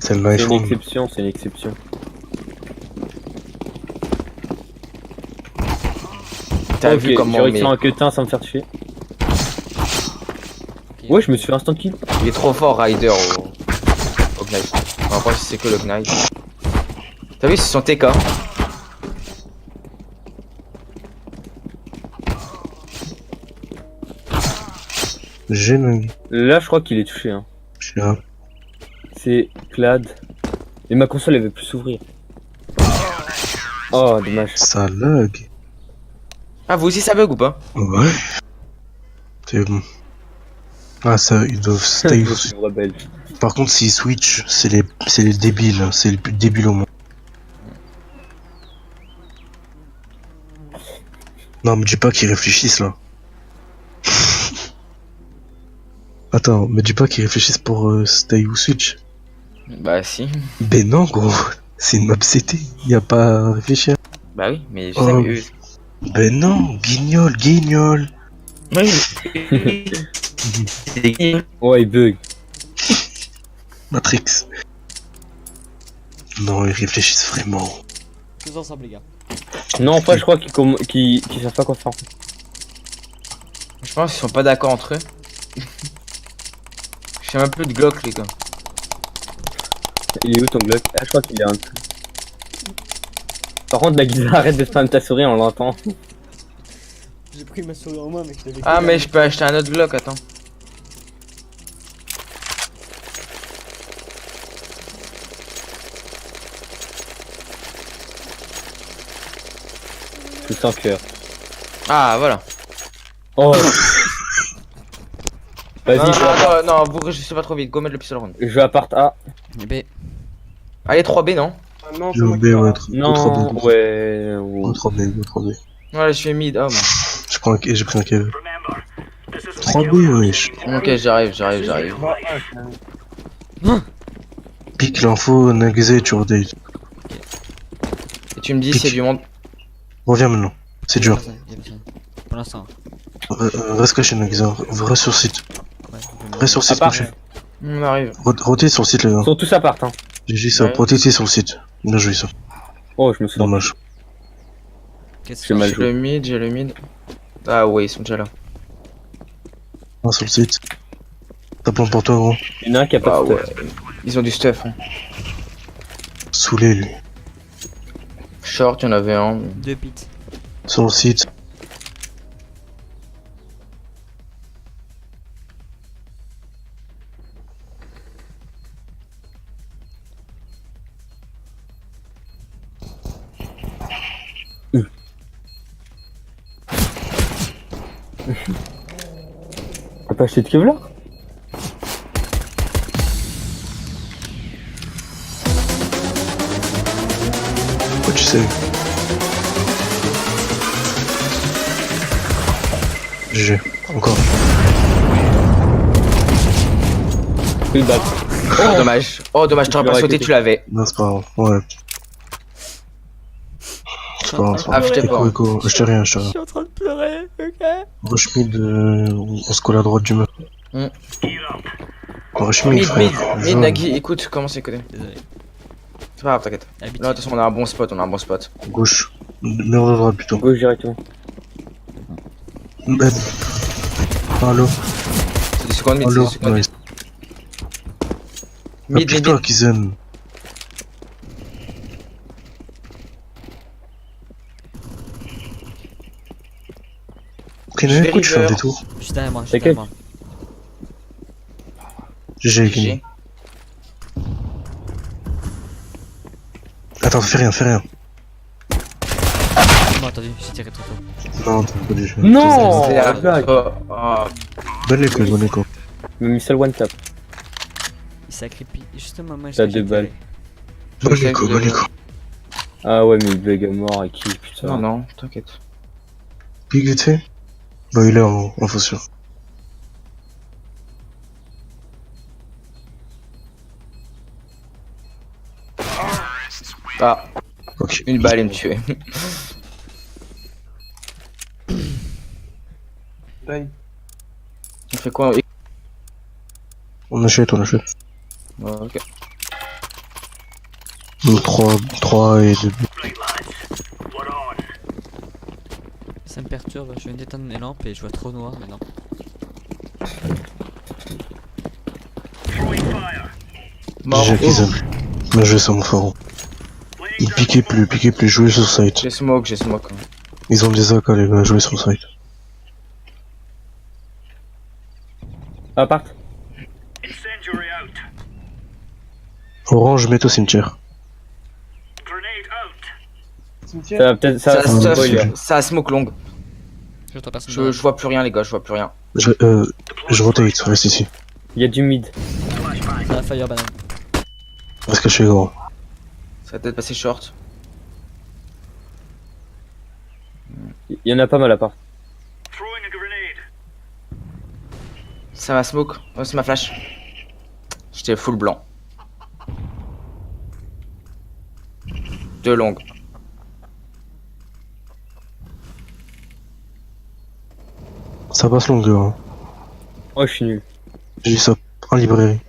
C'est le C'est knife une room. exception, c'est une exception. T'as Ok, vu comment j'ai réussi mais un queutin sans me faire tuer. Ouais, je me suis fait instant kill. il est trop fort Ryder au knife. On va voir si c'est que le knife. T'as vu c'est son TK. J'ai Nag. Là, je crois qu'il est touché. Hein. Je suis là. C'est Clad. Et ma console elle veut plus s'ouvrir. Oh, dommage. Ça lag. Ah vous aussi ça bug ou pas? Ouais. C'est bon. Ah, ça, ils doivent stay. Je suis rebelle. Par contre, s'ils switch, c'est les débiles. C'est les plus débiles au monde. Non, me dis pas qu'ils réfléchissent là. Attends, me dis pas qu'ils réfléchissent pour stay ou switch. Bah si. Ben non, gros. C'est une map CT. Y a pas à réfléchir. Bah oui, mais je sais Oh. mais eux. Ben non, guignol, guignol. Oui. C'est des guignols. Ouais, il bug. Matrix. Non, ils réfléchissent vraiment. Tous ensemble, les gars. Non, en fait, je crois qu'ils savent pas quoi faire. Je pense qu'ils sont pas d'accord entre eux. Je suis un peu de Glock les gars. Il est où ton Glock? Ah, je crois qu'il est un peu. Par contre, Nagisa, arrête de spam ta souris, on l'entend. J'ai pris ma souris en main, mais je l'avais. Ah mais je peux acheter un autre Glock, attends. Tout sans cœur. Ah voilà. Oh. Vas-y, Non, non, non, non, vous je sais pas trop vite, go mettre le pistolet round. je vais à part A. B. Allez 3B non? Je vais au B, ouais, Non, 3B. ouais. Go 3B, go 3B. Ouais je suis mid, oh J'ai pris un KV. 3B, wesh. ok j'arrive. Pique l'info, Nagisa, tu rotate. Et tu me dis Pique. c'est du monde. Reviens maintenant. C'est dur. Il y a personne. Pour l'instant. Reste caché, Nagisa. Reste sur site. Ouais, Reste sur À site, part. caché. On arrive. Rotate sur site, les gars. Ils sont tous à part, hein. GG, ça. Ouais. Rotatez sur le site. Bien joué, ça. Oh, je me suis Dommage. Qu'est-ce J'ai mal J'ai joué. le mid. Ah ouais ils sont déjà là. Un sur le site. T'as plan pour toi, gros. Il y en a un qui a pas Ah de ouais. Ils ont du stuff. Hein. Saoulé, lui. Short, il y en avait un. 2 pits. Sur le site. T'as pas acheté de Kevlar? Pourquoi tu sais? GG. Encore. Oui, bah. Oh dommage, t'aurais Je pas l'aurais sauté, pété. tu l'avais. Non, c'est pas grave. Ouais. C'est pas grave, c'est pas Ah, grave. je t'ai pas. Écho, je t'ai rien, je t'ai rien. suis en train de pleurer, ok. Rush mid, on se colle à droite du mur. Rush mid, Mid, frère. mid, Jaune. Nagui, écoute, comment c'est codé? Désolé. C'est pas grave, t'inquiète. Habitué. Là, de toute façon, on a un bon spot, on a un bon spot. Gauche. Mur de droite plutôt. Gauche directement. Ben. Allo. C'est des secondes mid, c'est Allo. des secondes mid. Nice. Mid, mid, Applique-toi, mid. Kizen. Ok, Je Nana, vais pourquoi tu fais un river. détour? Juste derrière moi, juste T'inquiète. derrière moi. GG, GG. Kenny. Attends, fais rien, fais rien. Non, t'as vu, j'ai tiré trop tôt. Non, t'as pas dû faire. Non C'est la la blague. Bonne écho, bonne écho. Il m'a mis seul one tap. Il sacrifie. Justement, moi, T'as j'ai deux balles. Bonne sais écho, que- bonne écho. Ah ouais, mais il bug à mort et qui, putain. Non, non, t'inquiète. Big vite fait. Bah, il est en info sûr. Ah, Ok. une balle, il me tuait. On fait quoi? On achète, on achète. Ok. 3 et 2. Ça me perturbe, je viens d'éteindre mes lampes et je vois trop noir maintenant. Mort. GG, Kizen. Bien joué sur mon pharo. Piquez plus, jouez sur site. J'ai smoke, j'ai smoke. Ils ont des AK, les gars, jouez sur site. Ah, part. Orange, mets au cimetière. Ça va peut-être. Ça, Ça, ça, spoil. ça a smoke long. J'entends personne. Je vois plus rien, les gars, je vois plus rien. Je rotate, reste ici. Il y a du mid. Ça va fire banane. Reste caché, gros. Ça va peut-être passer short. Il y en a pas mal à part. Ça m'a smoke. Oh, c'est ma flash. J'étais full blanc. Deux longues. Ça passe long, gars. Oh, je suis nul. J'ai dit ça en librairie.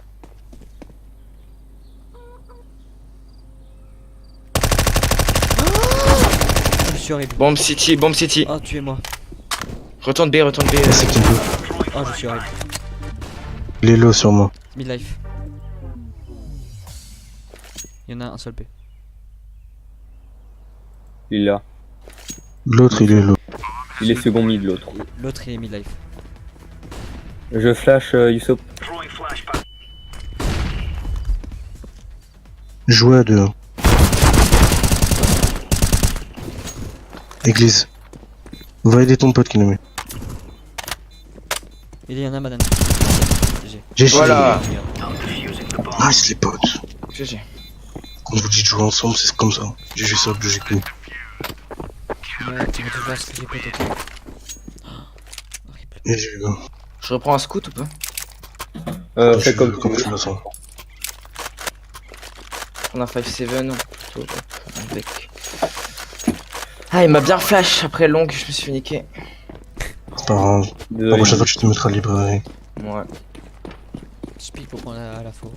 Oh, je suis horrible. Bomb city, bomb city. Oh, tuez-moi. Retourne B, retourne B. C'est qui veut. Oh, je suis horrible. Il est low sur moi. Midlife. Il y en a un seul P. Il est là. L'autre, il est low. Il est second mid, l'autre. L'autre il est midlife. Je flash Yusop. Jouez à deux. Église. Va aider ton pote qui nous met. Il y en a madame. GG. GG. Voilà. Nice les potes. GG. Quand je vous dis de jouer ensemble, c'est comme ça. GG ça, GG Q. Ouais, tu veux toujours ce que j'ai pété. Horrible. GG les gars. Je reprends un scout ou pas? Fais comme tu comme veux. tu le sens. On a 5-7 plutôt. Avec. Ah, il m'a bien flash après long, je me suis fait niquer. C'est pas grave. La Désolé. prochaine fois, tu te mettras à la librairie. Ouais. Je pique pour prendre la faux.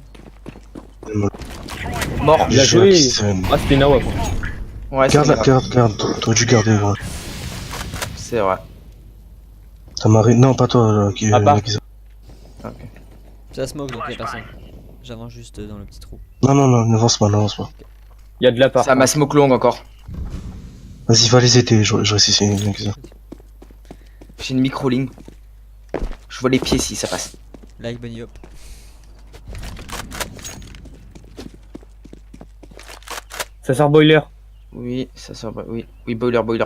Mort. Bien GG, joué. Kizen. Ah, c'était Nawak. Ouais, c'est Garde, grave. garde. T'aurais dû garder, gros. C'est vrai. T'as marré. Non, pas toi, Ah, pas. qui... Ok. Ça smoke donc y'a personne. J'avance juste dans le petit trou. Non, n'avance pas, n'avance pas. Il y a de la part. Ça m'a smoke long encore. Vas-y, va les aider, je reste ici, Kizen. J'ai une micro-ligne. Je vois les pieds si ça passe. Like bunny hop. Ça sort boiler. Oui, ça sort. Oui, oui, boiler, boiler.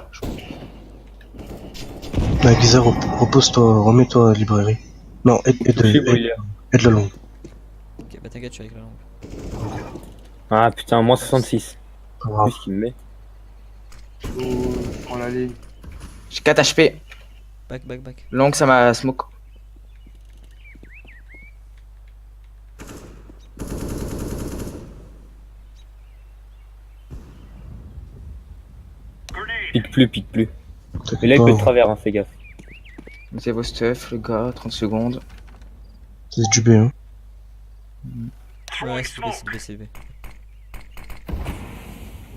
Giza, repose-toi, remets-toi à la librairie. Non, Je suis boiler. aide la longue. Ok, bah t'inquiète, je suis avec la langue. Ah putain, moins 66. Pas grave. Qu'est-ce qu'il me met? J'ai 4 HP. Back. Long, ça m'a smoke. Pique plus. Mais là, il peut de travers, hein, fais gaffe. Mettez vos stuff, le gars, 30 secondes. C'est du B, hein. Ouais, c'est le B.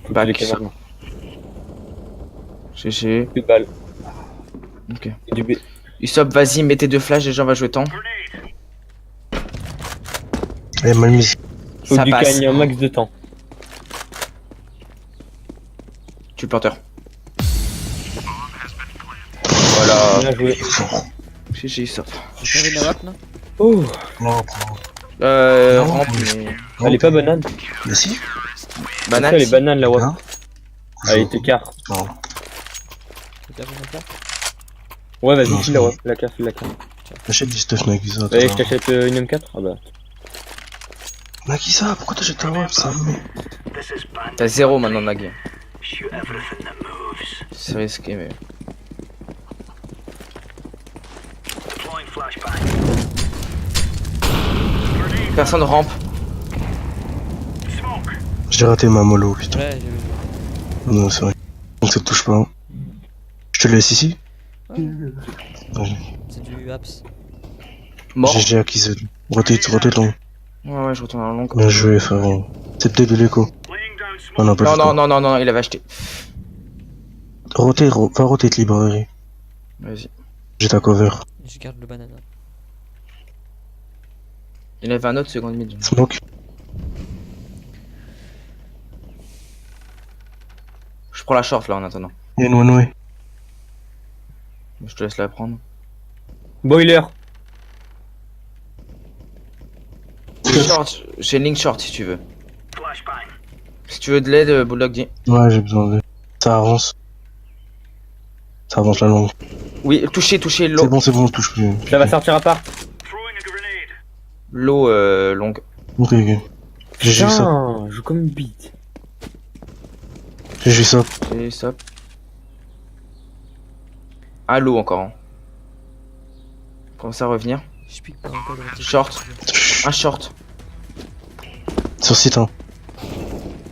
Faut Back. que tu les caméras. GG. Plus de balles. Ok. Et du B. Usopp, vas-y, mettez deux flashs, les gens vont jouer temps. Elle est mal mise. Faut Ça du passe. gagner un max de temps. Tu le planteur. Voilà. Bien joué. GG Usopp. J'ai perdu la WAP là. Oh, Non, prends. Rampe, mais. elle est pas banane. Mais si. Banane. Elle est si. banane la WAP. Hein Elle est écart. Non. J'ai perdu ma carte. Ouais, vas-y, Non, file c'est la bon. WAP. La carte, file la carte. T'achètes du stuff, Nagisa. Allez, je t'achète une M4. Ah bah. Nagisa, pourquoi t'achètes ta web ça? T'as 0 maintenant, Nag. C'est risqué, mais. Personne rampe. J'ai raté ma mollo, putain. Ouais, j'ai vu. Non, c'est vrai. Donc ça te touche pas. Je te laisse ici. C'est du Apps. Mort. GG à qui rotate long. Ouais, je retourne en long. Bien joué, frérot. C'est peut-être de l'écho. Oh, non, pas Non, du non, tout. non, non, non, il avait acheté. Va rotate librairie. Vas-y. J'ai ta cover. Je garde le banana. Il avait un autre seconde mid. Smoke. Je prends la short là en attendant. Il y a une one way. Je te laisse la prendre. Boiler. Short, j'ai une ligne short si tu veux. Si tu veux de l'aide, Bulldog dit. Ouais, j'ai besoin de. Ça avance. Ça avance la longue. Oui, toucher l'eau. C'est bon, on touche plus. Ça va sortir à part. L'eau longue. Ok. GG ça. Putain, je joue comme une bite. GG ça. Et stop. Ah, l'eau encore. Hein. Commence à revenir. Je pique pas encore de Short. Un short. Sur site, hein.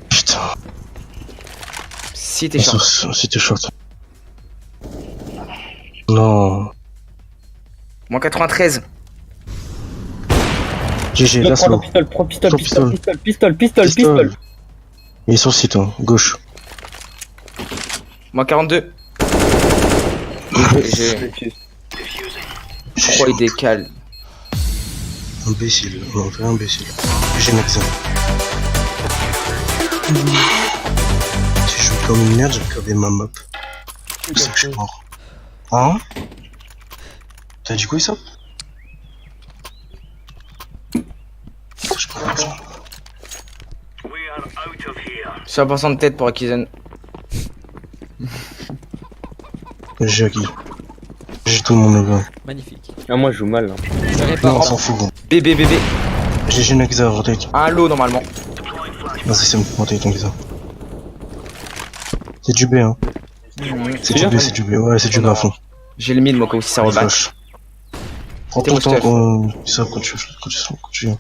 Putain. Si t'es short. Sur site short. Non. Moins 93. GG, là c'est Prends low. pistole, prends pistole, Prends pistole, pistole. pistole, pistole, pistole. Il est sur site, hein. Gauche. Moins 42. GG. Pourquoi il décale? Imbécile. Non, vrai imbécile. GG Maxime. Si je joue comme une merde, j'ai crevé ma map. C'est pour ça que je suis mort. Hein? T'as dit quoi, ça? Je prends l'argent. 100% de tête pour Akizen. J'ai acquis. J'ai tout mon gars. Magnifique. Ah, moi je joue mal. Hein. Je Non, répare. on s'en fout, gros. Bébé, bébé. GG Nagisa, rotate. Un lot normalement. Vas-y, c'est bon, rotate, Nagisa. C'est du B, hein. C'est du B, c'est du B. Ouais, c'est du B à fond. J'ai le mid moi aussi ça Allez, reback. flash. Prends C'était ton mon temps stuff. quand tu viens.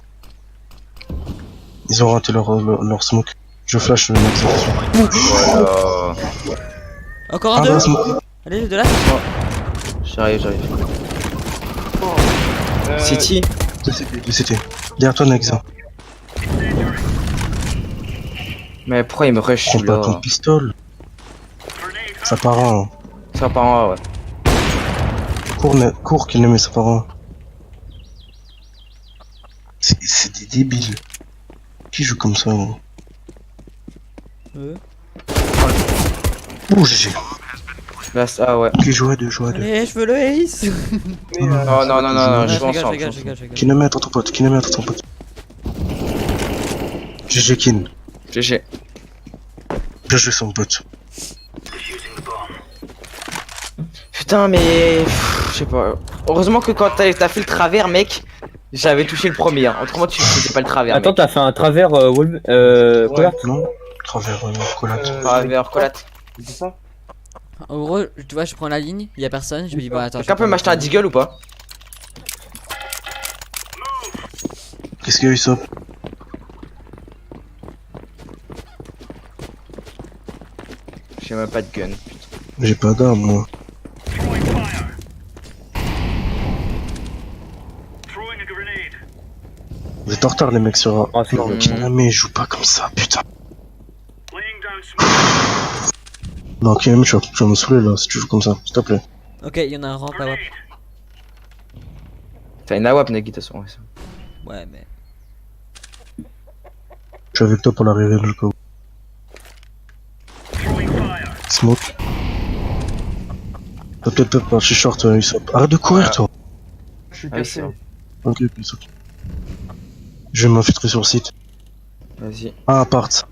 Ils ont raté leur smoke. Je flash le Nagisa. Voilà. Encore Ah, un deux. bah, smoke. Allez, de là. J'arrive. City. C'était. Derrière toi, Nagisa. Mais pourquoi il me rush Prends pas ton là? pistolet. Ça part un. Ça part en haut, ouais. Cours qu'il aimait, ça part un. C'est des débiles. Qui joue comme ça, gros? Ouh, GG. Là, ah ouais. Qui joue à deux, Allez, je veux le ace. Non, Ouais, je je joue ensemble. rigole, je rigole. Kinomètre, ton pote. GG Kin. GG. Bien joué son pote. Putain, mais. Je sais pas. Heureusement que quand t'as fait le travers, mec, j'avais touché le premier. Hein. Autrement, tu faisais pas le travers. Attends, mec. t'as fait un travers Collat. Non? Travers collate. Travers, collate. En gros, tu vois, je prends la ligne, y a personne, je me dis bah attends. Quelqu'un peut m'acheter un deagle ou pas? Qu'est-ce qu'il y a eu ça? J'ai même pas de gun. J'ai pas d'arme, moi. Vas-y, êtes en retard les mecs sur A. Ah, c'est Non, bon. Kiname, joue pas comme ça, putain. Non, Kiname, tu vas me saouler là, si tu joues comme ça, s'il te plaît. Ok, il y en a un ramp à WAP. T'as une AWAP, Nagui, de toute façon. Ouais, ça. Ouais, mais. Je suis avec toi pour l'arrivée, le coup. Smoke. T'as peut-être pas chez short, Usopp. Arrête de courir, toi. Je suis Ouais, c'est caché. bon. Ok, Usopp. Je vais m'infiltrer sur le site. Vas-y. Un appart.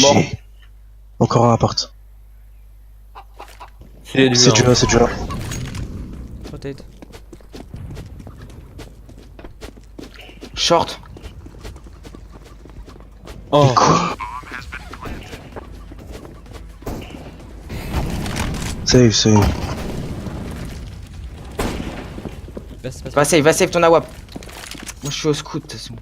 Mort. GG. Encore un appart. C'est C'est du A, c'est du A. Rotate. Short. Oh, Quoi? Save, save. Passe. Va save ton AWAP. Moi, je suis au scout, de toute façon.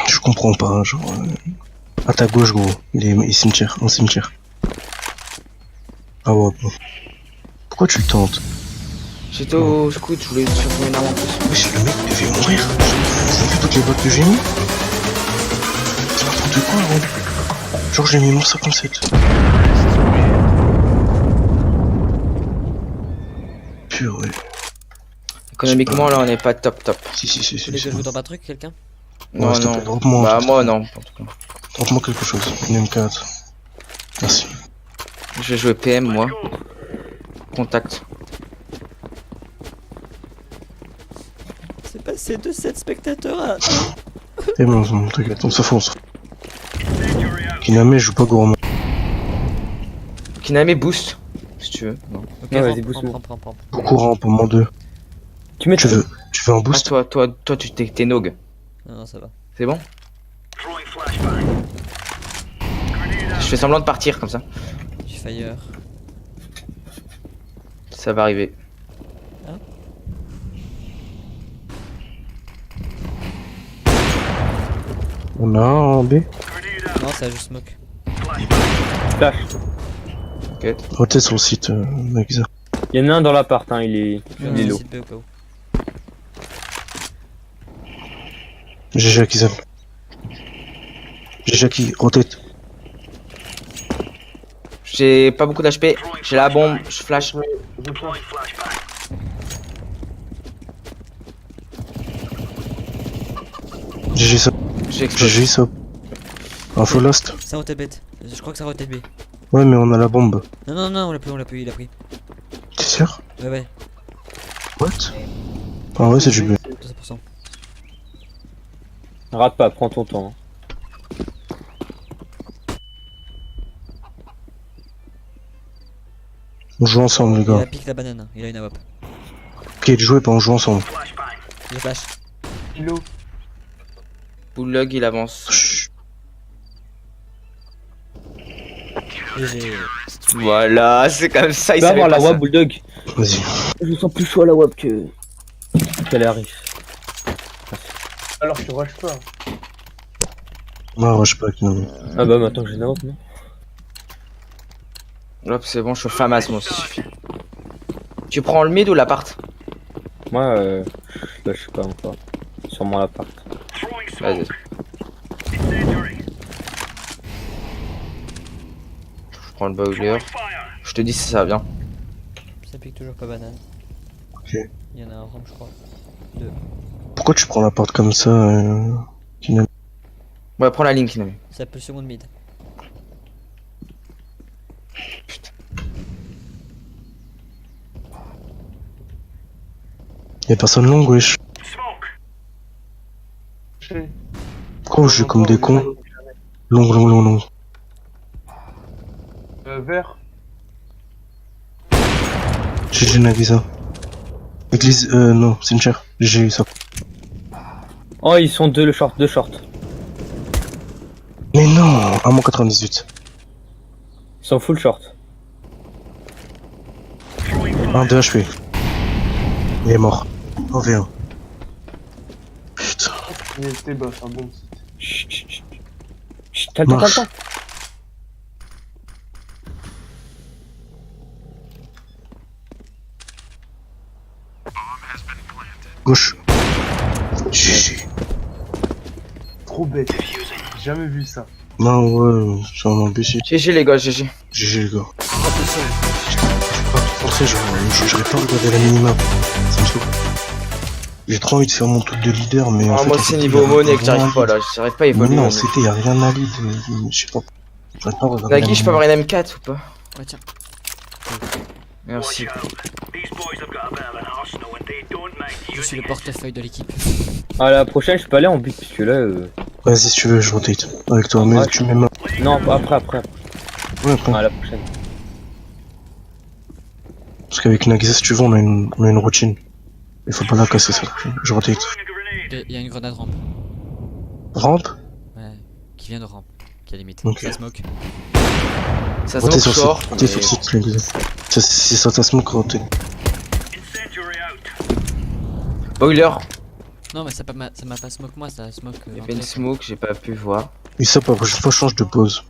Je comprends pas, hein, genre. À ta gauche, gros. Il est cimetière, en cimetière. Ah ouais, bon. Pourquoi tu le tentes? J'étais au scout, je voulais surtout une arme en plus. Wesh, le mec devait mourir. Vous avez vu toutes les bottes que j'ai mis? C'est n'importe quoi, gros. Genre, j'ai mis mon 57. Purée. Économiquement, là, on est pas top. Si, Vous voulez que je vous drop un truc, quelqu'un? Non, s'il te non. plaît, drop-moi, Bah, s'il te moi, plaît. non. En tout cas. Drop-moi quelque chose. Une M4. Merci. Je vais jouer PM, moi. Contact. C'est passé de 7 spectateurs à. Et bon, t'inquiète, on s'en fout, on s'en fout. Kiname, je joue pas gourmand. Kiname boost, si tu veux. Non. Ok, Ouais, vas-y, rampe, boost-moi. rampe. Beaucoup rang pour mon 2. tu mets Tu veux un Ah, boost? toi, tu t'es Nog. Non, ça va. C'est bon? Je fais semblant de partir comme ça. J'ai fire. Ça va arriver. On a un en B. Non, ça a juste smoke. flash. Ok. Rotate sur le site, Nagisa. Il y en a un dans l'appart, hein, il est Je low. site B au cas où. GG Akizan. GG Aki, rotate. J'ai pas beaucoup d'HP. J'ai la bombe. Je flash. GG Sop. J'explose. GG Sop. Info lost. Ça rotate bête. Je crois que ça rotate B. Ouais, mais on a la bombe. Non, on l'a plus, il a pris. T'es sûr? Ouais, What? Ah ouais, c'est du B. 200%. Rate pas, prends ton temps. On joue ensemble, les Il gars. a pique la banane, il a une AWP. Ok, jouez pas, on joue ensemble. Il flash. Kilo. Bulldog, il avance. Chut. GG. Voilà, c'est comme ça. Tu Il vas savait avoir pas la ça. WAP Bulldog. Vas-y. Je me sens plus chaud à la WAP que. qu'elle arrive. Alors tu rushes pas. Non, rush pas, Kiname. Ah bah maintenant j'ai une WAP, non? Hop, c'est bon, je suis FAMAS, moi, ça suffit. Tu prends le mid ou l'appart? Moi, bah, je sais pas encore. Sûrement l'appart. Vas-y. Je prends le boiler. Je te dis si ça vient. Ça pique toujours pas banane. Ok. Il y en a un ramp, je crois. Pourquoi tu prends la porte comme ça, Kiname? Ouais, prends la ligne, Kiname. Ça peut seconde mid. Y'a personne longue, wesh. Pourquoi on joue comme des cons? Long. Vert. GG Nagisa. Église, non, cimetière. GG ça. Oh, ils sont deux short. Mais non, 1-98. Ils sont full short. 1 2 HP. Il est mort. En V1. Putain. Il était bas, un bon site. Chut, t'as le temps, Marche. Gauche. GG. Trop bête. J'ai jamais vu ça. Non, ouais, c'est un imbécile. GG les gars, GG. GG, les gars. Après, j'aurais pas regardé la minimap. Ça me saoule. J'ai trop envie de faire mon truc de leader, mais en Ah, fait. moi en c'est fait, niveau y a monnaie que rien j'arrive à pas lead. là, j'arrive pas à Mais évoluer. non, mon c'était, y a rien à lead. Je sais pas. J'arrête pas de regarder. Nagui, je peux avoir une M4 ou pas? Ouais, tiens. Merci. Je suis le portefeuille de l'équipe. Ah, la prochaine, je peux aller en but, parce que là. Vas-y, si tu veux, je rotate avec toi, mais Ouais. tu mets ma. Non, après. Ouais, après. Ah, la prochaine. Parce qu'avec Nagisa, si tu veux, on a une routine. Il faut pas la casser, ça. Je rotate. Il y a une grenade rampe. Rampe. Ouais. Qui vient de rampe. Qui a limite. Ok. Ça smoke. Ça se Rotate moque sur short. site. Rotate sur site, Nagisa. Si ça t'a smoke, rotate. Boiler. Non, mais ça m'a pas smoke moi, ça smoke. Il y avait une smoke, j'ai pas pu voir. Et ça, pour la prochaine fois, change de pause.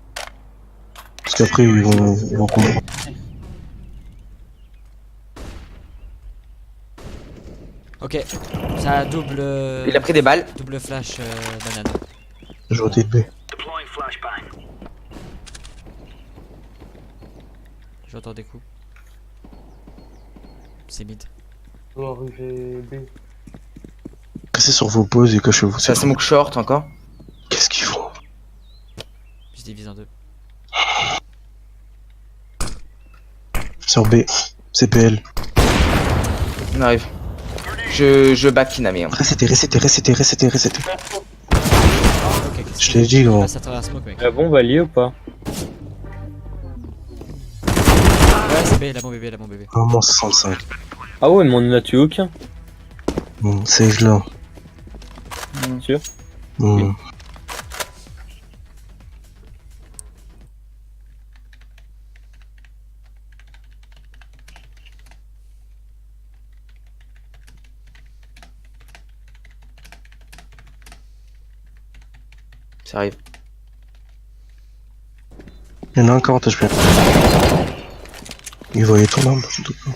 Parce qu'après, ils vont comprendre. Ok. Ça a double. Il a pris des balles. Double flash banane. Je rotate B. J'entends des coups. C'est mid. Je dois arriver B. Restez sur vos pauses et cachez-vous. Ça smoke short encore. Qu'est-ce qu'ils font? Je divise en deux. Sur B. CPL. On arrive. Je back Kinami. Hein. Resetez. Ok, qu'est-ce Je que l'ai dit, gros. passe à travers la smoke, mec. La bombe, elle y est ou pas? Ouais, c'est B, la bombe bébé. Vraiment 65. Ah ouais, mais on en a tué aucun. Bon, save là. Sûr? Bon. Ça arrive. Il y en a un 40 HP. Il voyait ton arme, en tout cas.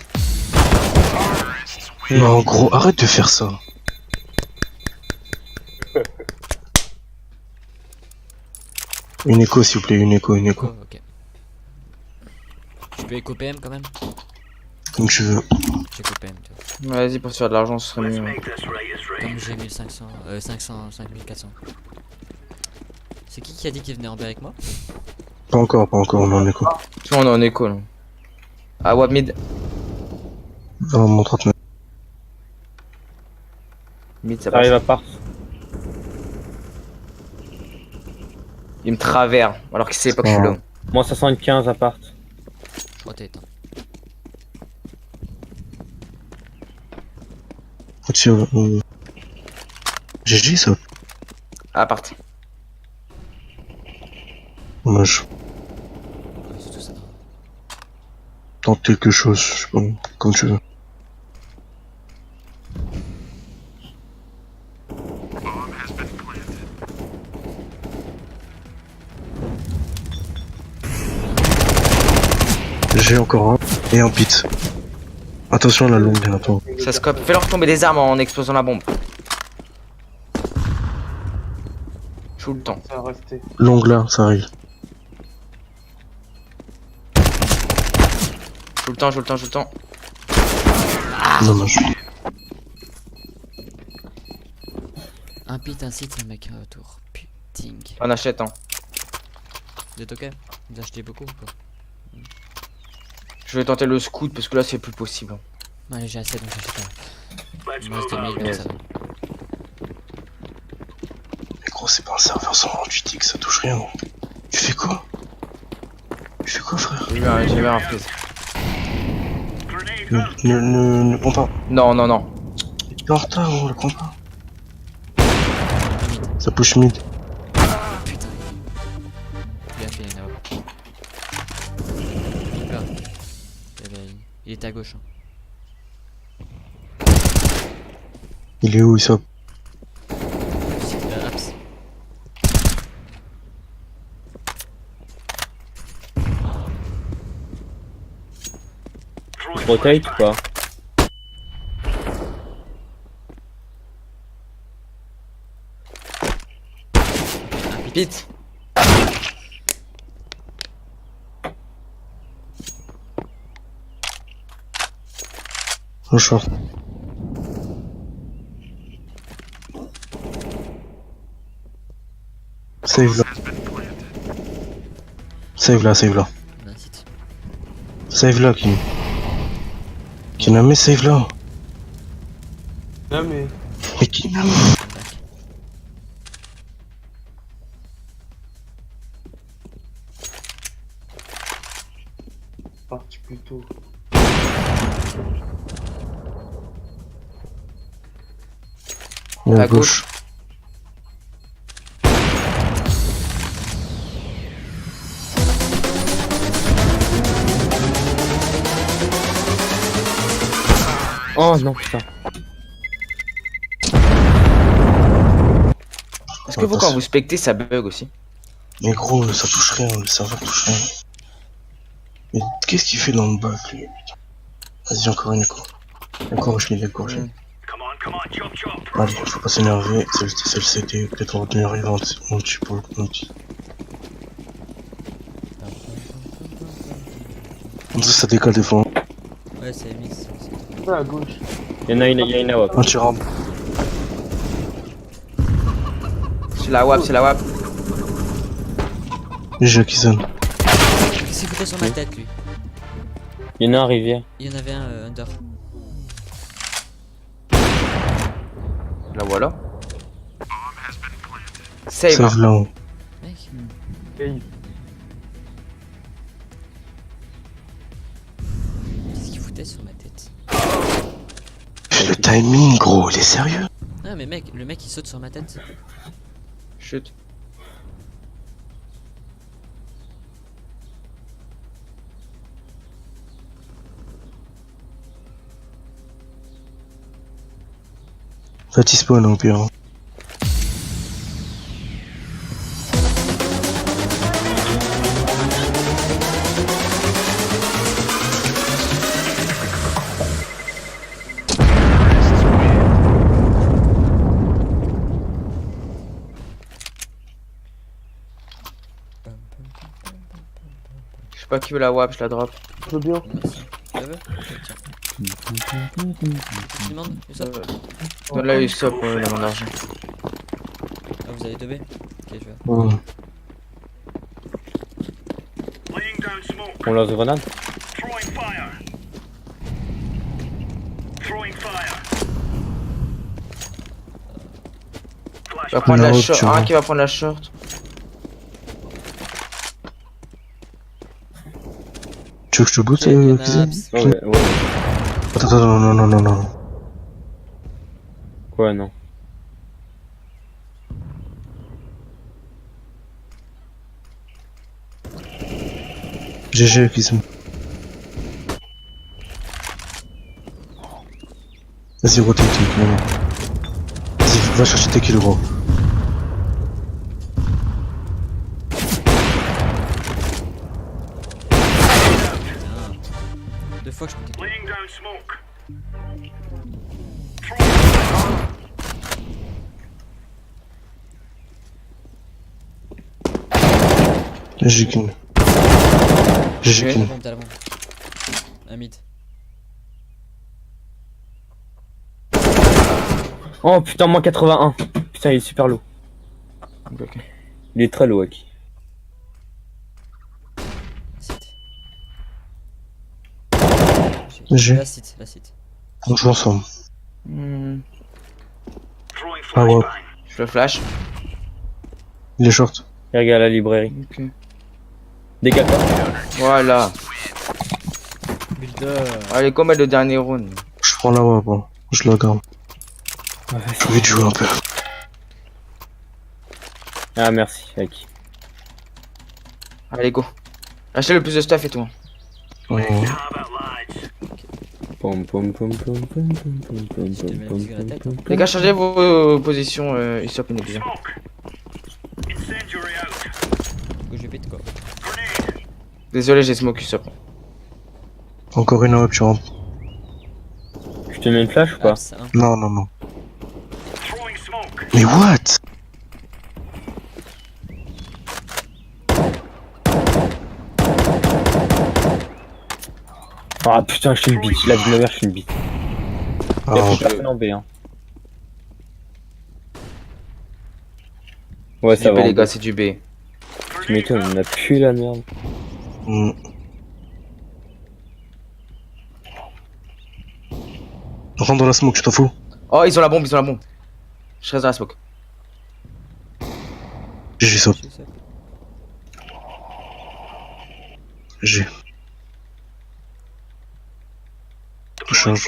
Non, gros, arrête de faire ça. Une écho, s'il vous plaît, une écho. Oh, ok. Je peux éco PM quand même? Comme tu veux. J'éco PM, tu vois. Vas-y, pour se faire de l'argent, ce serait mieux. Comme j'ai 1500, 5400. C'est qui a dit qu'il venait en B avec moi? Pas encore, on est en écho. Tout le monde est en écho là. Ah, Wab mid. Dans mon 39. Mid, ça Ça passe. arrive à part. Il me travers, alors qu'il sait pas que je suis là. Moins 75 à part. Rotate. Hein. Au-dessus, GG, ça. Ah, part. Dommage. Ouais, c'est tout ça. Tente quelque chose, je sais pas, comme tu veux. J'ai encore un et un pit. Attention à la longue bientôt. Ça scope. Fais-leur tomber des armes en explosant la bombe. Tout le temps. Ça va rester. Longue là, ça arrive. Tout le temps. Dommage. Un pit, un site, un mec autour. Putain. On achète, hein. Vous êtes ok? Vous achetez beaucoup ou pas? Je vais tenter le scout parce que là c'est plus possible. Allez, j'ai assez donc j'achète pas. Il me reste 2000 donc ça va. Mais gros, c'est pas un serveur 128X, ça touche rien. Gros. Tu fais quoi? Frère? J'ai vu un freeze. Ne prends pas. Non. Il est en retard, gros, le prends pas. Mid. Ça push mid. Putain. Il a fait une erreur. Ah. Il était à gauche. Hein. Il est où, il sort? Apps. Rotate ou pas? Pete. Un short. Save là. Save là, save là. On a un site. Save là, qui. Qui n'a mis save là. Non mais. Mais qui n'a mis. Parti plus tôt. À gauche. Oh non, putain. Est-ce que vous, quand vous spectez, ça bug aussi? Mais gros, ça touche rien, le serveur touche rien. Mais qu'est-ce qu'il fait dans le bac, lui? Vas-y, encore une écho. Encore Rochemille, d'accord, Rochemille. Allez, faut pas s'énerver, c'est le CT, peut-être on va tenir vivante, on tue pour le compte. Comme ça décolle des fois. Ouais, c'est mix. À gauche. Il y a une AWP. Un tir rampe. C'est la WAP, c'est la WAP. J'ai qui zone. Qu'est-ce qu'il foutait sur ma tête lui? Il y en a un rivière. Il y en avait un under. La voilà. Save. Save là haut. Mec, Hey. qu'est-ce qu'il foutait sur ma tête? Le timing, gros, il est sérieux? Ah mais mec, le mec il saute sur ma tête. Chut. Va-t-il spawn au pire. Je sais pas qui veut la WAP, je la drop. Je veux bien. Merci. Tu la veux? Tiens. Tu demandes Usopp? Donne la Usopp, la main d'argent. Ah vous avez 2B? Ok je vais. Ouais. On lance grenade. Tu vas prendre la Non, short. tu vois. Un qui va prendre la short. Tu veux que je te boot, Il y en a Kizzy? un- Ouais. Attends, non. Quoi, non. GG, Kizzy. Vas-y, rotate, non. Vas-y, va chercher tes kills, gros. Putain. 2 fois que je peux t'écouter. GG, kill. GG, Ok. kill. T'as la bombe. Un mid. Oh putain, moins 81. Putain, il est super low. Ok. Il est très low, Aki. Site. J'ai. La site, la site. On joue ensemble. Hmm. Ah ouais, Je le flash. il est short. Il regarde la librairie. Ok. Dégage pas. Voilà. Builder. Allez, combat le dernier round. Je prends la web, bon. Je la garde. J'ai envie de jouer un peu. Ah, merci, Aki. Allez, go. Achetez le plus de stuff et tout. Ouais. Pom pom pom pom pom pom pom pom Je te mets la pom musique à la tête, pom hein. Les gars, changez vos positions. Usopp est bien. Go, je pète quoi. Désolé, j'ai smoke Usopp. Encore une web, tu rentres. Je te mets une flash ou pas? Abs, hein. Non. Mais what? Ah putain, je suis une bite. La vie de ma mère, je suis une bite. Ah, Y'a plus personne en B, hein. Ouais, C'est ça du B, va. les gars, c'est du B. Tu m'étonnes, on a plus la merde. hmm. Rentre dans la smoke, tu t'en fous. Oh, ils ont la bombe, ils ont la bombe. Je reste dans la smoke. GG saute. G. Change.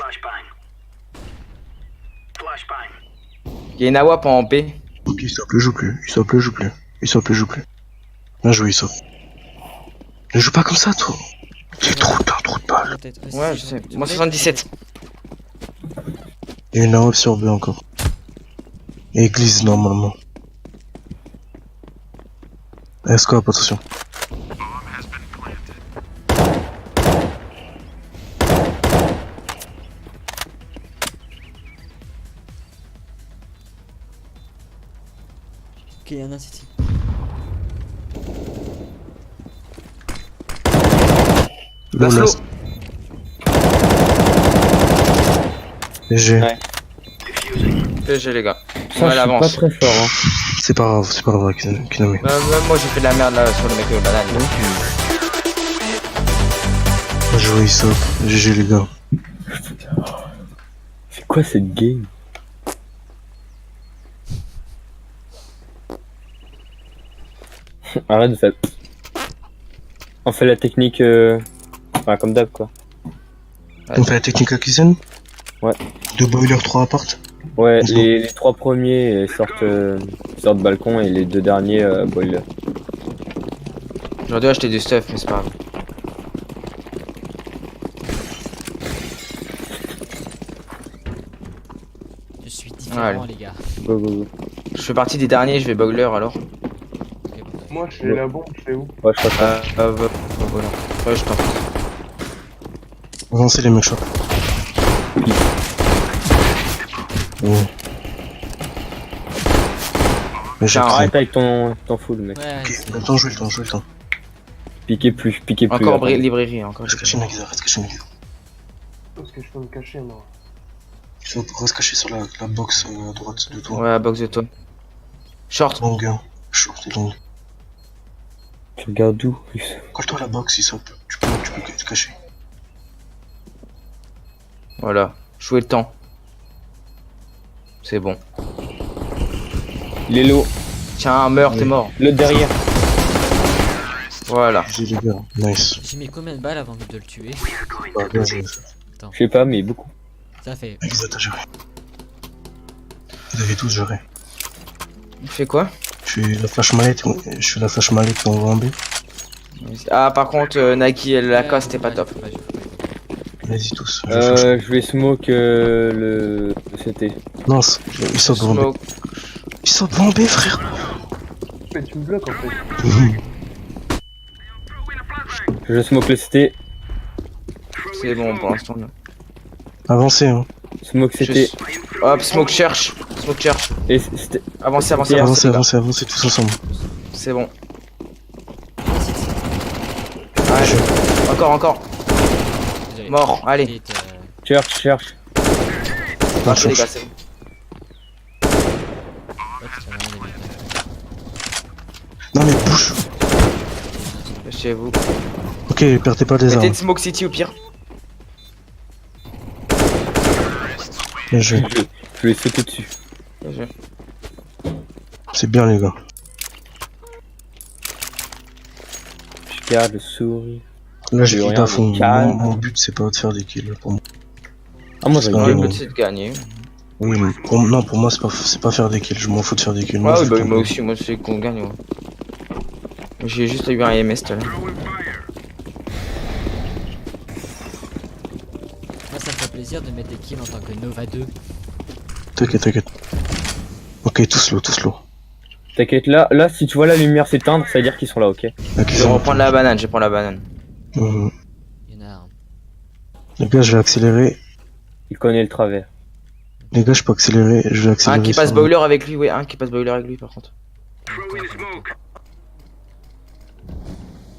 Il y a une AWP en B. Ok, il saute, joue plus. Il saute plus, joue plus. Il saute plus, joue plus. Bien joué, il saute. Ne joue pas comme ça, toi. T'as trop de balles. Peut-être. Ouais, je sais. Moi 77. Il y a une AWP sur B encore. Et église normalement. Escope, attention. Ok, y'en a un city. La Low, slow. GG. Ouais. GG, les gars. Ça, Ouais, je suis pas l'avance. très fort, hein. C'est pas grave, Kinami. Même moi, j'ai fait de la merde là sur le mec de banane. Bien joué, il saute. GG, les gars. C'est quoi cette game? Arrête de faire. On fait la technique. Enfin, comme d'hab, quoi. On fait la technique acquisition. Ouais. 2 boiler, 3 appart. Ouais, Let's go. les 3 premiers sortent balcon et les 2 derniers boiler. J'aurais dû acheter du stuff, mais c'est pas grave. Je suis différent, Allez. les gars. Go, go, go. Je fais partie des derniers, je vais bugler alors. Ok, bon. Moi, je fais la bombe, je fais où? Ouais, je crois Voilà. Ouais, je t'en prie. Avancez les mecs, shop. Oh. Mais j'ai Tiens, pris. Arrête avec ton full, mec. Ouais, Ok, c'est- le temps, jouez le temps, jouez le temps. Piquez plus, piquez plus. Encore attends. librairie, encore. Reste caché, Nagisa, reste caché, Nagisa. Parce que je peux me cacher, moi. Reste caché sur la box à droite de toi. Ouais, box de toi. Short. Long, hein. Short et long. Tu regardes où? Colle-toi à la box, il saute. Tu peux te cacher. Voilà. Jouer le temps. C'est bon. Il est low. Tiens, meurs, t'es mort. L'autre derrière. Voilà. J'ai les gars, nice. J'ai mis combien de balles avant de le tuer? Bah, bien joué. Je sais pas, mais beaucoup. Ça fait. Nagisa, t'as géré. Vous avez tous géré. Il fait quoi? Je suis la flash mallette, on va en B. Ah, par contre, Nike et Lacoste, c'était pas top. Vas-y tous. Je flash. Je vais smoke le CT. Non, il saute devant B. Smoke. Il saute devant B, frère. Mais tu me bloques, en fait. Je smoke le CT. C'est bon pour l'instant. Avancez, hein. Smoke CT. Hop, smoke cherche. Smoke cherche. Et c'était. Avancez, avancez, Pierre, avancez. Avancez tous ensemble. C'est bon. Allez. Encore. Désolé. Mort, allez. Petite, Cherche. Marchez, les gars, c'est bon. hop, c'est vraiment des bêtes. Non mais bouge. Chez vous. Ok, perdez pas des Mettez armes. une smoke city au pire. Bien joué. Je vais sauter dessus. C'est bien les gars. Je garde le souris. Là j'ai Je kill regarde à fond. le calme. Mon but c'est pas de faire des kills pour moi. Ah, moi, j'ai Ouais, Le gagné. but c'est de gagner. Oui, mais pour moi c'est pas faire des kills. Je m'en fous de faire des kills. Moi, Ouais, je oui, veux bah, moi tomber. aussi, moi c'est qu'on gagne. Ouais. J'ai juste eu un MS tout à l'heure. Moi, ça me fait plaisir de mettre des kills en tant que Nova 2. T'inquiète. Ok, tous low. T'inquiète, là, si tu vois la lumière s'éteindre, ça veut dire qu'ils sont là, ok? Ok, Je vais reprendre la banane, je vais prendre la banane. Mhm. Il y en a un. Les gars, je vais accélérer. Il connaît le travers. Les gars, je peux accélérer. Je vais accélérer. Un qui passe sur- boiler avec lui, ouais, un qui passe boiler avec lui par contre.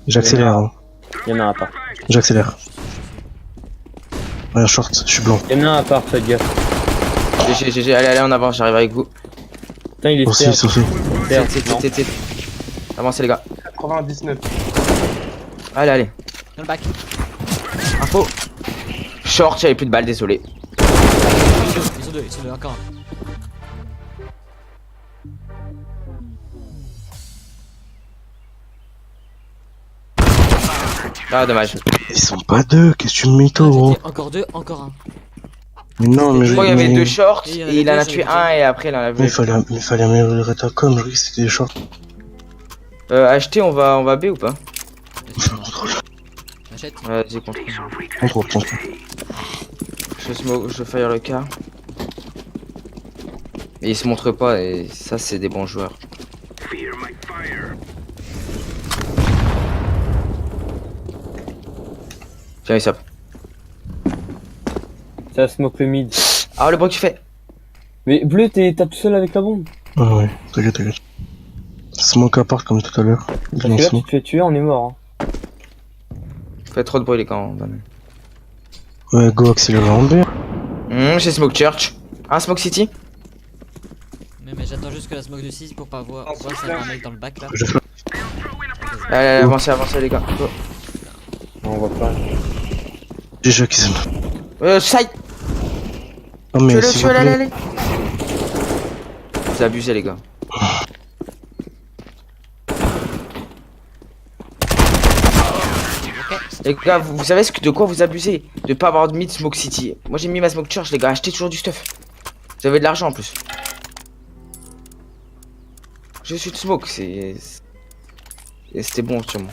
J'accélère. Hein. Il y en a un pas. J'accélère. Ouais, short, je suis blanc. Il y en a un à part, faites gaffe. GG, allez, en avant, j'arrive avec vous. Putain, il est Aussi, stern. Sophie. Stern, non. C'est. Avancez les gars. 99. Allez. Dans le bac. Info. Short, j'avais plus de balles, désolé. Ils sont deux, encore un. Ah, dommage. Ils sont pas deux, qu'est-ce que tu me mytho, gros? Encore deux, encore un. Mais non, mais Je crois qu'il y avait mais- deux shorts Et il y en et il en avait a deux, tué j'en ai un et après il en a Mais vu. il fallait améliorer ta com, Rick, c'était des shorts. Acheter, on va B ou pas? J'achète. Vas-y, contre. Contrôle. Je fire le cas. Et ils se montrent pas et ça c'est des bons joueurs. Tiens, il sape. Ça smoke le mid. Ah, le bruit que tu fais. Mais bleu, t'es tout seul avec la bombe. Ah ouais, t'inquiète. Smoke à part comme tout à l'heure. Parce que là, tu te fais tuer, on est mort. Hein. Fait trop de bruit les gars. Ouais, go accélérer en B. J'ai Smoke Church. Ah, Smoke City. Mais j'attends juste que la smoke de 6 pour pas voir si y a un mec dans le bac là. Je flash. Allez, avancez les gars. Go. On voit pas. Déjà qu'ils aiment. Side. Oh mais Tuez-le, s'il vous tuez-le, plaît. allez. Vous abusez les gars. Les gars, vous savez de quoi vous abusez? De pas avoir de mid Smoke City. Moi j'ai mis ma Smoke Church les gars, achetez toujours du stuff. Vous avez de l'argent en plus. Je suis de Smoke, et c'était bon sûrement.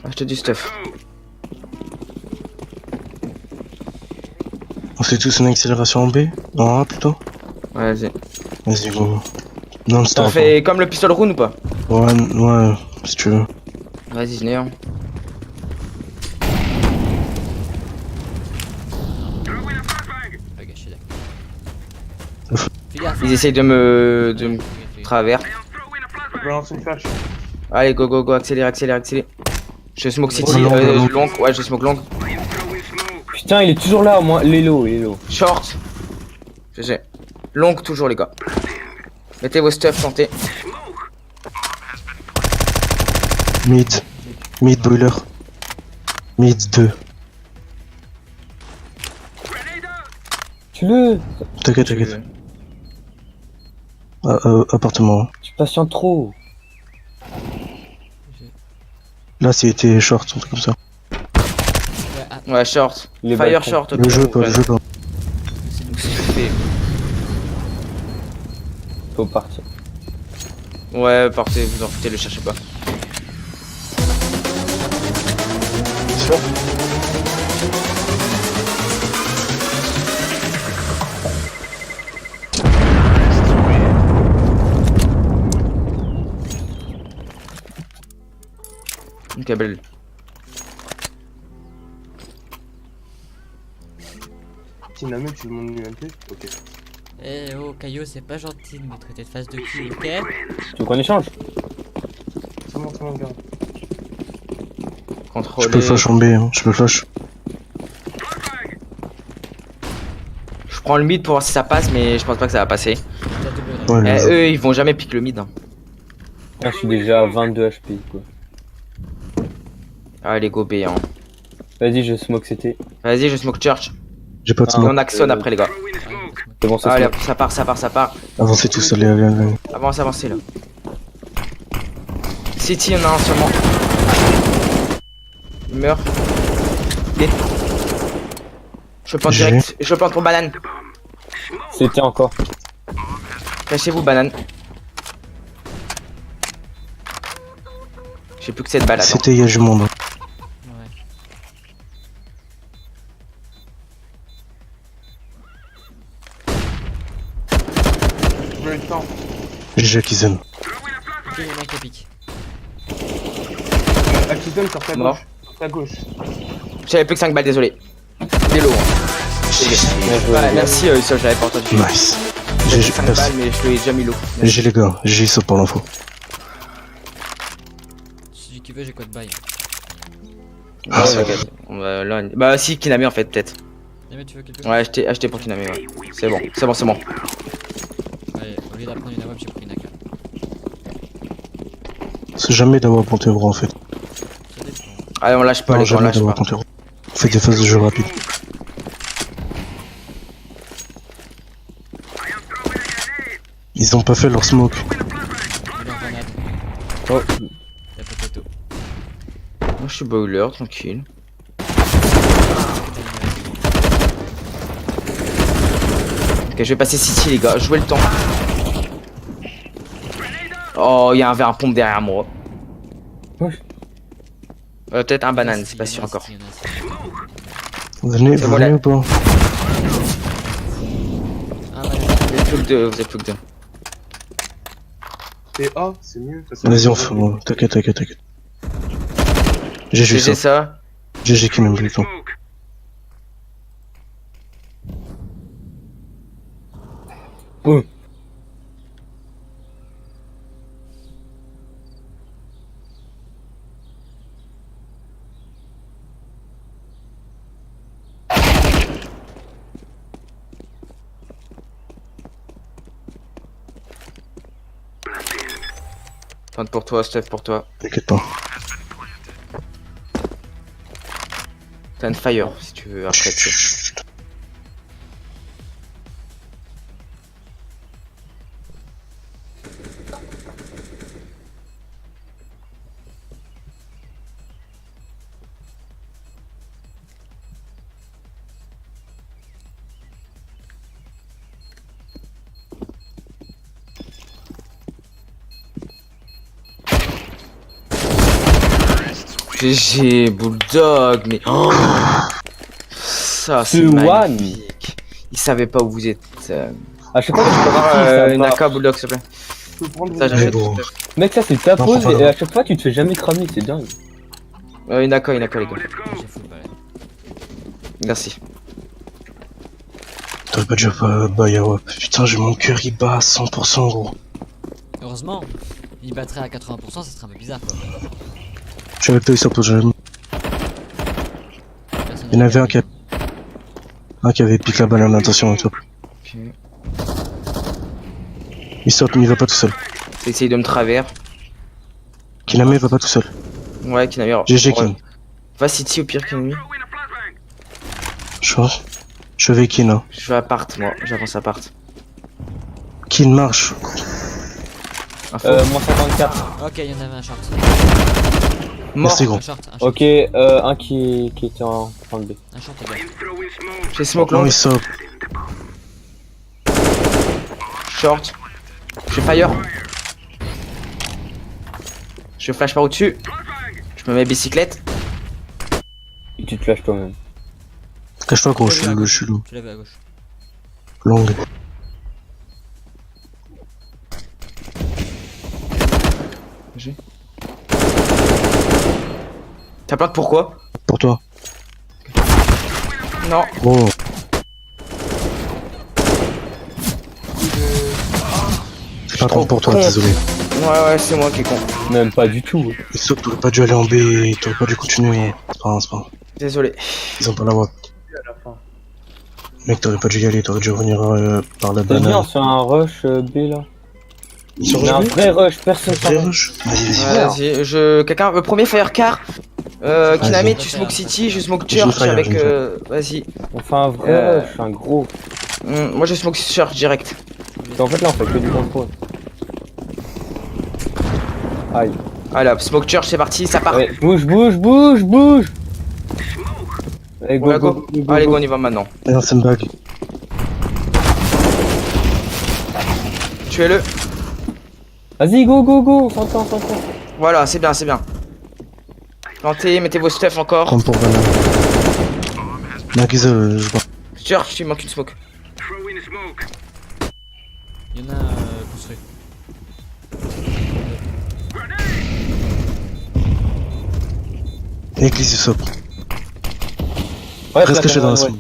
Achetez du stuff. On fait tous une accélération en B? En A plutôt? Ouais, vas-y. Vas-y, go. Non, On stop. fait comme le pistol round ou pas? Ouais, si tu veux. Vas-y, je n'ai un. Ok, je suis Ouf. d'accord. Fais gaffe. Ils essayent de me travers. Je balance une flash. Allez, go, accélère. Je smoke City, Long. long, ouais, je smoke long. Putain, il est toujours là, au moins. Il est low. Short. GG. Long toujours les gars. Mettez vos stuff, tentez. Mid boiler. Mid 2. Tue-le. T'inquiète. Appartement. Tu patientes trop. Là, c'était short, un truc comme ça. Ouais, ah, Ouais, short. Il est Fire balcon. short. Le jeu pas. c'est nous. Faut partir. Ouais, partez, vous en foutez, le cherchez pas. Ok, belle. Tiname, tu demandes UMP? Ok. Eh oh, Caillot, c'est pas gentil de me traiter de face de cul, ok? Tu veux qu'on échange? C'est bon, gars. Contrôler. Je peux flash en B, hein. Je peux flash. Je prends le mid pour voir si ça passe, mais je pense pas que ça va passer. T'as double dans Ouais, le jeu. Eux, ils vont jamais piquer le mid. Hein. Ah, je suis déjà à 22 HP, quoi. Allez, go B. Hein. Vas-y, je smoke CT. Vas-y, je smoke Church. J'ai pas de Et smoke. on axonne après, les gars. C'est bon, ça Allez, smoke. hop, ça part. Avancez tous, allez. Avancez là. City, on a un seulement. Il meurt. Et... Je plante J'ai. direct. Je plante pour banane. CT encore. Cachez-vous, banane. J'ai plus que cette balle. Attends. C'était, il y a du monde. Ouais. Je veux le temps. GG qu'ils aiment. Ok, il y en a un qui pique. Accident sur ta Mort. gauche. Sur ta gauche. J'avais plus que 5 balles, désolé. Délo. Bien joué, Ouais, les gars. merci, Sol, j'avais pas entendu. Nice. J'avais GG, 5 merci. balles, mais je lui ai déjà mis l'eau. GG les gars, GG ça pour l'info. Celui qui veut, j'ai quoi de bail. Ah, c'est ok. Là, bah si, Kiname en fait, peut-être. Yamé, tu veux quelque chose? Ouais, acheté pour Kiname, ouais. C'est bon, c'est bon, c'est bon. Allez, au lieu d'apprendre une AWP, j'ai pris une AK. C'est jamais d'avoir Panthéro en fait. Ça dépend. Allez, on lâche pas, Non, les gars, on jamais lâche d'avoir pas. Panthéro. On fait des phases de jeu rapides. Ils ont pas fait leur smoke. Il est en grenade. Oh, Y'a potato. Moi, je suis boiler, tranquille. Ok, je vais passer City, les gars. Jouez le temps. Oh, il y a un verre à pompe derrière moi. Ouais. Peut-être un banane, c'est pas sûr encore. Vous venez, C'est vous bon, venez là. ou pas? Ah, banane. Vous êtes plus que deux, vous êtes plus que deux. Et A, c'est mieux. parce que- Vas-y, on fait. T'inquiète, t'inquiète, t'inquiète. J'ai J'ai juste ça. ça. GG qui n'aime plus le temps. oh. Tente pour toi, Steph pour toi. T'inquiète pas. T'as une fire si tu veux après. tu sais. Chut. GG, Bulldog, mais. Oh ça, c'est Ce one. magnifique. Il savait pas où vous êtes. À chaque fois que Tu peux tu avoir pars, une AK Bulldog, s'il te plaît. Je peux prendre Ça, une- Mais j'achète. bon. Mec, ça c'est ta Non, pause faut pas. et à chaque fois tu te fais jamais cramer, c'est dingue. Une AK, les gars. J'ai full balai. Merci. T'aurais pas dû bah Yawa. Putain, j'ai mon cœur il bat à 100% gros. Heureusement, il battrait à 80%, ça serait un peu bizarre quoi. Je suis avec toi, il sort pour Personne Il y en avait n'a- un qui avait piqué la banane, attention avec toi. Ok. Il sort, il va pas tout seul. Essaye de me travers. Kiname va pas tout seul. Ouais, Kiname. GG Kin. Va City au pire, Kiname. Je suis avec Kin hein. Je vais à part, moi. J'avance à part. Kin marche. Info. Moins 54. Ok, il y en avait un short. Mort. Merci gros. Un short, un short. Ok, un qui était en fin de B. Un short, les gars. J'ai smoke Non, long. il sort. Short. Je fire. Je flash par au-dessus. Je me mets bicyclette. Et tu te lâches toi-même. Cache-toi gros, je suis loup. Tu l'as vu à gauche. Longue. T'as peur pourquoi? Pour toi. Non. Oh. C'est pas trop pour toi, con. désolé. Ouais, c'est moi qui est con. Même pas du tout. Il saute, t'aurais pas dû aller en B, t'aurais pas dû continuer. C'est pas grave, c'est pas grave. Désolé. Ils ont pas la voix. Mec, t'aurais pas dû y aller, t'aurais dû revenir par la T'es bien, banane. on fait un rush B là. Sur Mais un le vrai rush, personne Vrai s'en rush. Vas-y, vas-y. Vas-y, quelqu'un. Le premier fire car. Kiname, Vas-y. tu smoke City, je smoke J'ai Church fire, avec. j'ai Vas-y. On fait un vrai Euh. rush, un gros. Moi je smoke Church direct. Et en fait là on fait que du contrôle. Aïe. Voilà, smoke Church, c'est parti, ça part. Ouais, bouge. Allez, Ouais, go. Allez, go, on y va maintenant. Et non, c'est une bague. Tuez-le. Vas-y, go, s'entend. Voilà, c'est bien, c'est bien. Plantez, mettez vos stuff encore. Prends pour banane. Nagisa, je vois. Church, tu manques une smoke. Il y en a construit. Église, il saute. Ouais, Reste caché dans la ouais. smoke.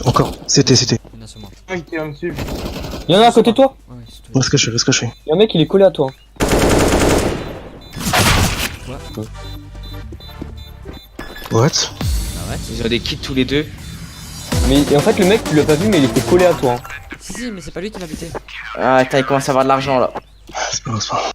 Encore. C'était. Il y en a sur moi. Un qui est en dessus. Il y en a à côté de toi. Ouais, c'est tout. Reste caché, reste caché. Il y a un mec, il est collé à toi. What? Ah ouais. Ils ont des kits tous les deux. Mais et en fait, le mec, tu l'as pas vu, mais il était collé à toi. Hein. Si, mais c'est pas lui qui m'a buté. Ah, attends, il commence à avoir de l'argent là. C'est pas grave, c'est pas grave.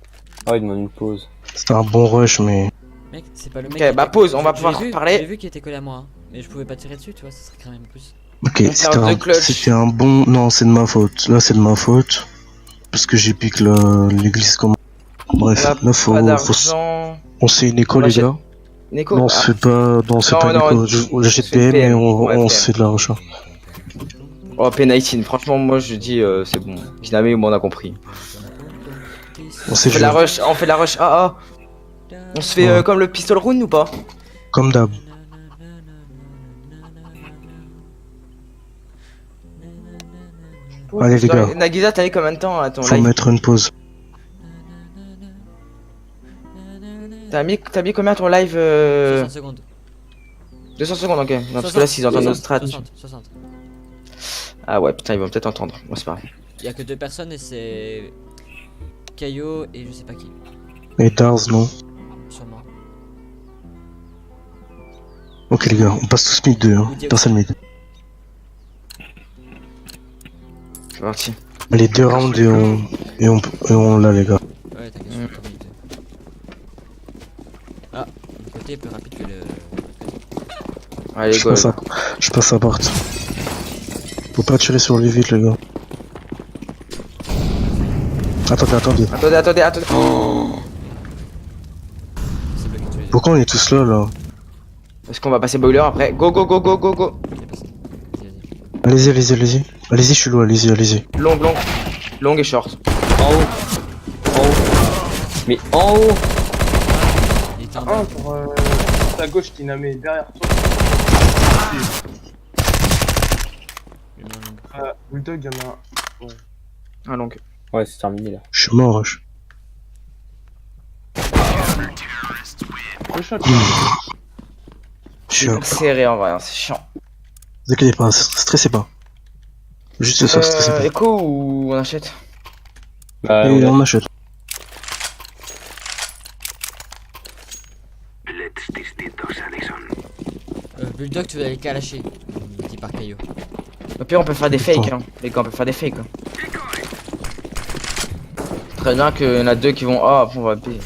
Ah, il demande une pause. C'était un bon rush, mais. Mec, c'est pas le mec. Ok, qui bah était- pause, on va J'ai pouvoir vu- parler. J'ai vu qu'il était collé à moi, hein. Mais je pouvais pas tirer dessus, tu vois, ça serait quand même plus. Ok, On fait un deux clutch. c'était un bon. Non, c'est de ma faute. Là, c'est de ma faute. Parce que j'ai piqué l'église comme. Bref, On là, a faut. pas d'argent. On sait une écho, On les achète- gars. Nico, Non, ah, c'est pas. Non, c'est Non, pas une non, écho. J'achète c'est une PM et PM. on Ouais, se fait de la recherche. oh, P19, franchement, moi je dis c'est bon. Kiname, on a compris. On On sait fait de la jouer. rush, on fait de la rush AA. On se fait Ouais. comme le pistol round ou pas? Comme d'hab. Allez, les gars, Nagisa, t'as mis combien de temps à ton faut live? mettre une pause. T'as mis combien à ton live 60 secondes. 200 secondes, ok. Non, parce que là, s'ils entendent notre strat. 60. Ah ouais, putain, ils vont peut-être entendre. Moi, c'est pareil. Il y a que 2 personnes et c'est. Caillot et je sais pas qui. Et Dars, non. Sûrement. Ok, les gars, on passe tous mid 2, hein. Personne mid. C'est parti. Allez, 2 rounds et on l'a, les gars. Ouais, t'inquiète, je suis pas milité. Ah, le côté est plus rapide que le. Allez, Je go. passe à part. Faut pas tirer sur lui vite, les gars. Attendez. Attendez. C'est bloqué tous les deux. Pourquoi on est tous là, là? Est-ce qu'on va passer boiler après? Go. Il y a personne. Vas-y, vas-y. Allez-y. Allez-y, je suis loin, allez-y. Long et short. En haut. Mais en haut. Il était en Un bas. pour ta gauche, Kiname, derrière toi. Il est moins long. Bulldog, il y en a un. Ah, long. Ouais, c'est terminé là. Je suis mort, wesh. Deux shots. Je suis un. Serré en vrai, hein, c'est chiant. Vous inquiétez pas, stressez pas. Juste ça, stressez pas. Echo ou on achète? Bah, Et on achète. Bulldog, tu vas aller calacher. Dit par Caillot. Au pire, on peut faire des fakes, hein. Les gars, on peut faire des fakes. Hein. Très bien qu'il y en a deux qui vont. Oh, après on va payer.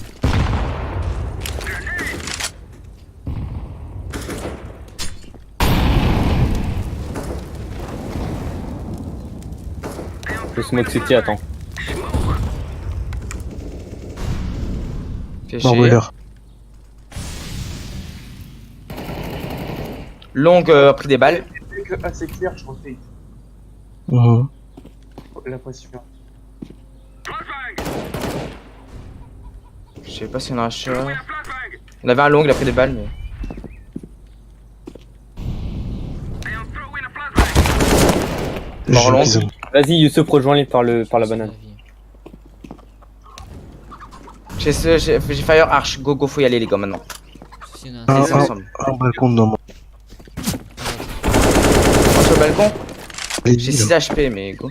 le Smoke City, attends. Fais Mort chier. boiler. Long a pris des balles. Dès que assez clair, je refais Mhm. la pression. Je sais pas si on a un shot. On avait un long, il a pris des balles, mais. Mort long. Ils ont- Vas-y, Youssef, rejoins-les par la C'est banane. vie. J'ai Fire Arch. Go, faut y aller, les gars, maintenant. Si on a un Ah, C'est ensemble. Un balcon dans moi. On sur le balcon. J'ai J'ai 6 HP, mais go.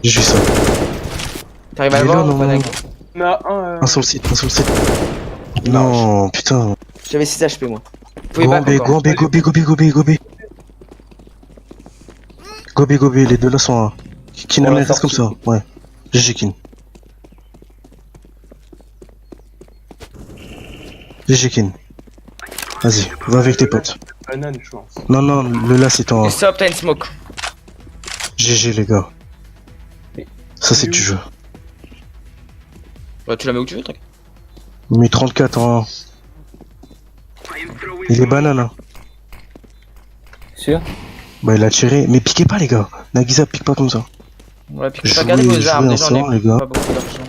vu ça. T'arrives à le Il est voir là, ou pas, non. d'accord? On a un. Un sur le site. Non, putain. J'avais 6 HP, moi. Vous pouvez pas Go B, les deux là sont là. Kin On l'a reste comme sorti. ça. Ouais. GG Kin. GG Kin. Vas-y, va avec tes potes. Banane, je pense. Non, le là c'est en Et stop, t'as une smoke. GG les gars. Ça c'est du jeu. Bah, tu la mets où tu veux, t'inquiète. Mais 34 en 1. Il est banane hein. Sûr? Bah il a tiré. Mais piquez pas les gars. Nagisa pique pas comme ça. Ouais, puis Jouez- regardez vos jouez armes, déjà on ensemble, est les gars. pas beaucoup d'argent.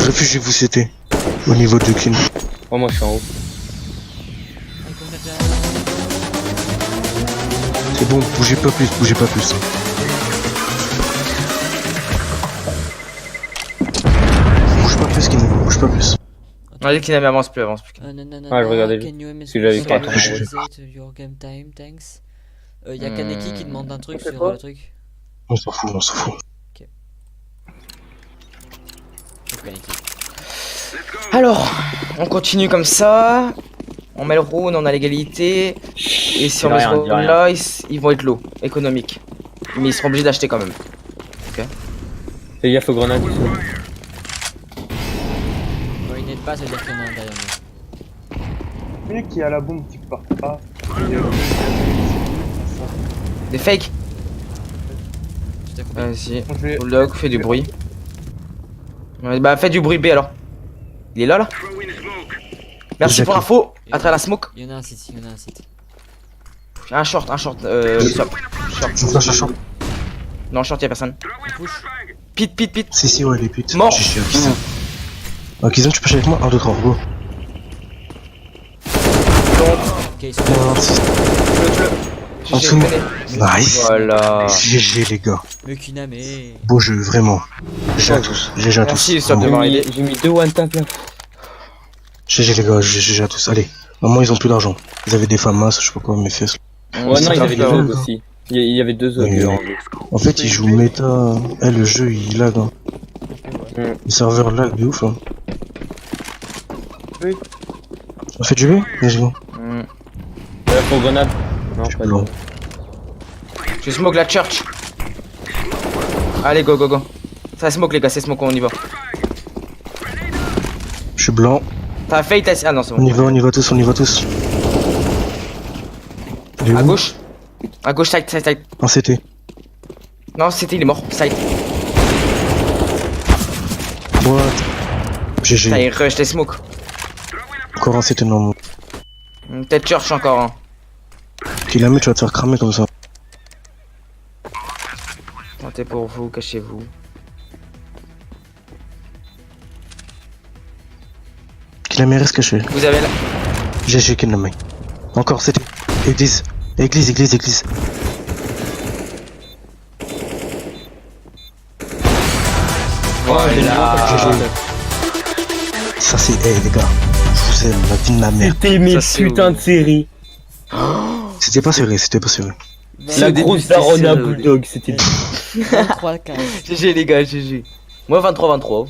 Réfugiez-vous c'était. Au niveau de Kin. Oh, moi je suis en haut. C'est bon, bougez pas plus. Bouge pas plus. Kin, bouge pas plus. Vas-y, Kiname, avance plus. Ah, je regardais Can juste. you Parce que j'avais pas email attendu. your game time, thanks. Y a Kaneki qui demande un truc sur quoi le truc. On s'en fout. Je vais paniquer. Alors, on continue comme ça. On met le round, on a l'égalité. Et si on met ce round là, ils vont être low, économiques. Mais ils seront obligés d'acheter quand même. Fais gaffe aux grenades. Ici. Quand il n'aide pas, ça veut dire qu'il y en a un derrière nous. Lui qui a la bombe qui part pas. Des fakes. Je t'ai compris. Vas-y. Je vais... Bulldog, fais du bruit. Ouais, bah fais du bruit B alors. Il est là là. Merci pour l'info. À travers la smoke. Il y en a un site, il y en a un site. Un short, stop. Short. Non, short, y'a personne. On push. Pit. Si, ouais, les putes. Mort. J'ai Kizan. Kizan, tu peux avec moi 1, 2, 3, go. Ok, ils sont En dessous. Nice. Voilà. GG, les gars. Le Kuname. Beau jeu, vraiment. GG à tous. GG à tous. Merci, stop de Vraiment. m'avoir aidé. J'ai mis 2 one tap là. GG, les gars. GG à tous. Allez. Maman, ils ont plus d'argent. Ils avaient des famas, je sais pas quoi, mes fesses. Ouais, non, il y avait des frère. autres aussi. Il y avait 2 autres. Ouais. En fait, ils jouent méta. Le jeu, il lag. Hein. Ouais. Le serveur lag de ouf. Hein. Oui. On fait du B? Let's go. Faut grenade. Non, Je suis pas blanc. de. Je smoke la church. Allez, go. Ça smoke, les gars, c'est smoke, on y va. Je suis blanc. T'as failli, t'as. Ah non, c'est On bon. y va tous. Il est À où? gauche. À gauche, side. Un CT. Non, c'était, il est mort. Side. What? Putain, GG. il rush les smoke. Encore un CT non. Peut-être church encore, hein. Qu'il la met, tu vas te faire cramer comme ça. Tentez pour vous, cachez-vous. Qu'il la met, reste caché. Vous avez la. GG, qu'il la met. Encore CT. Église. Voilà. Ça c'est, les gars, je vous aime, la vie de ma mère. C'était mes Ça, c'est putains où de séries. C'était pas serré. La au début, grosse c'était daronne à serré, Bulldog, c'était. 23-15. GG les gars, GG. Moi 23-23.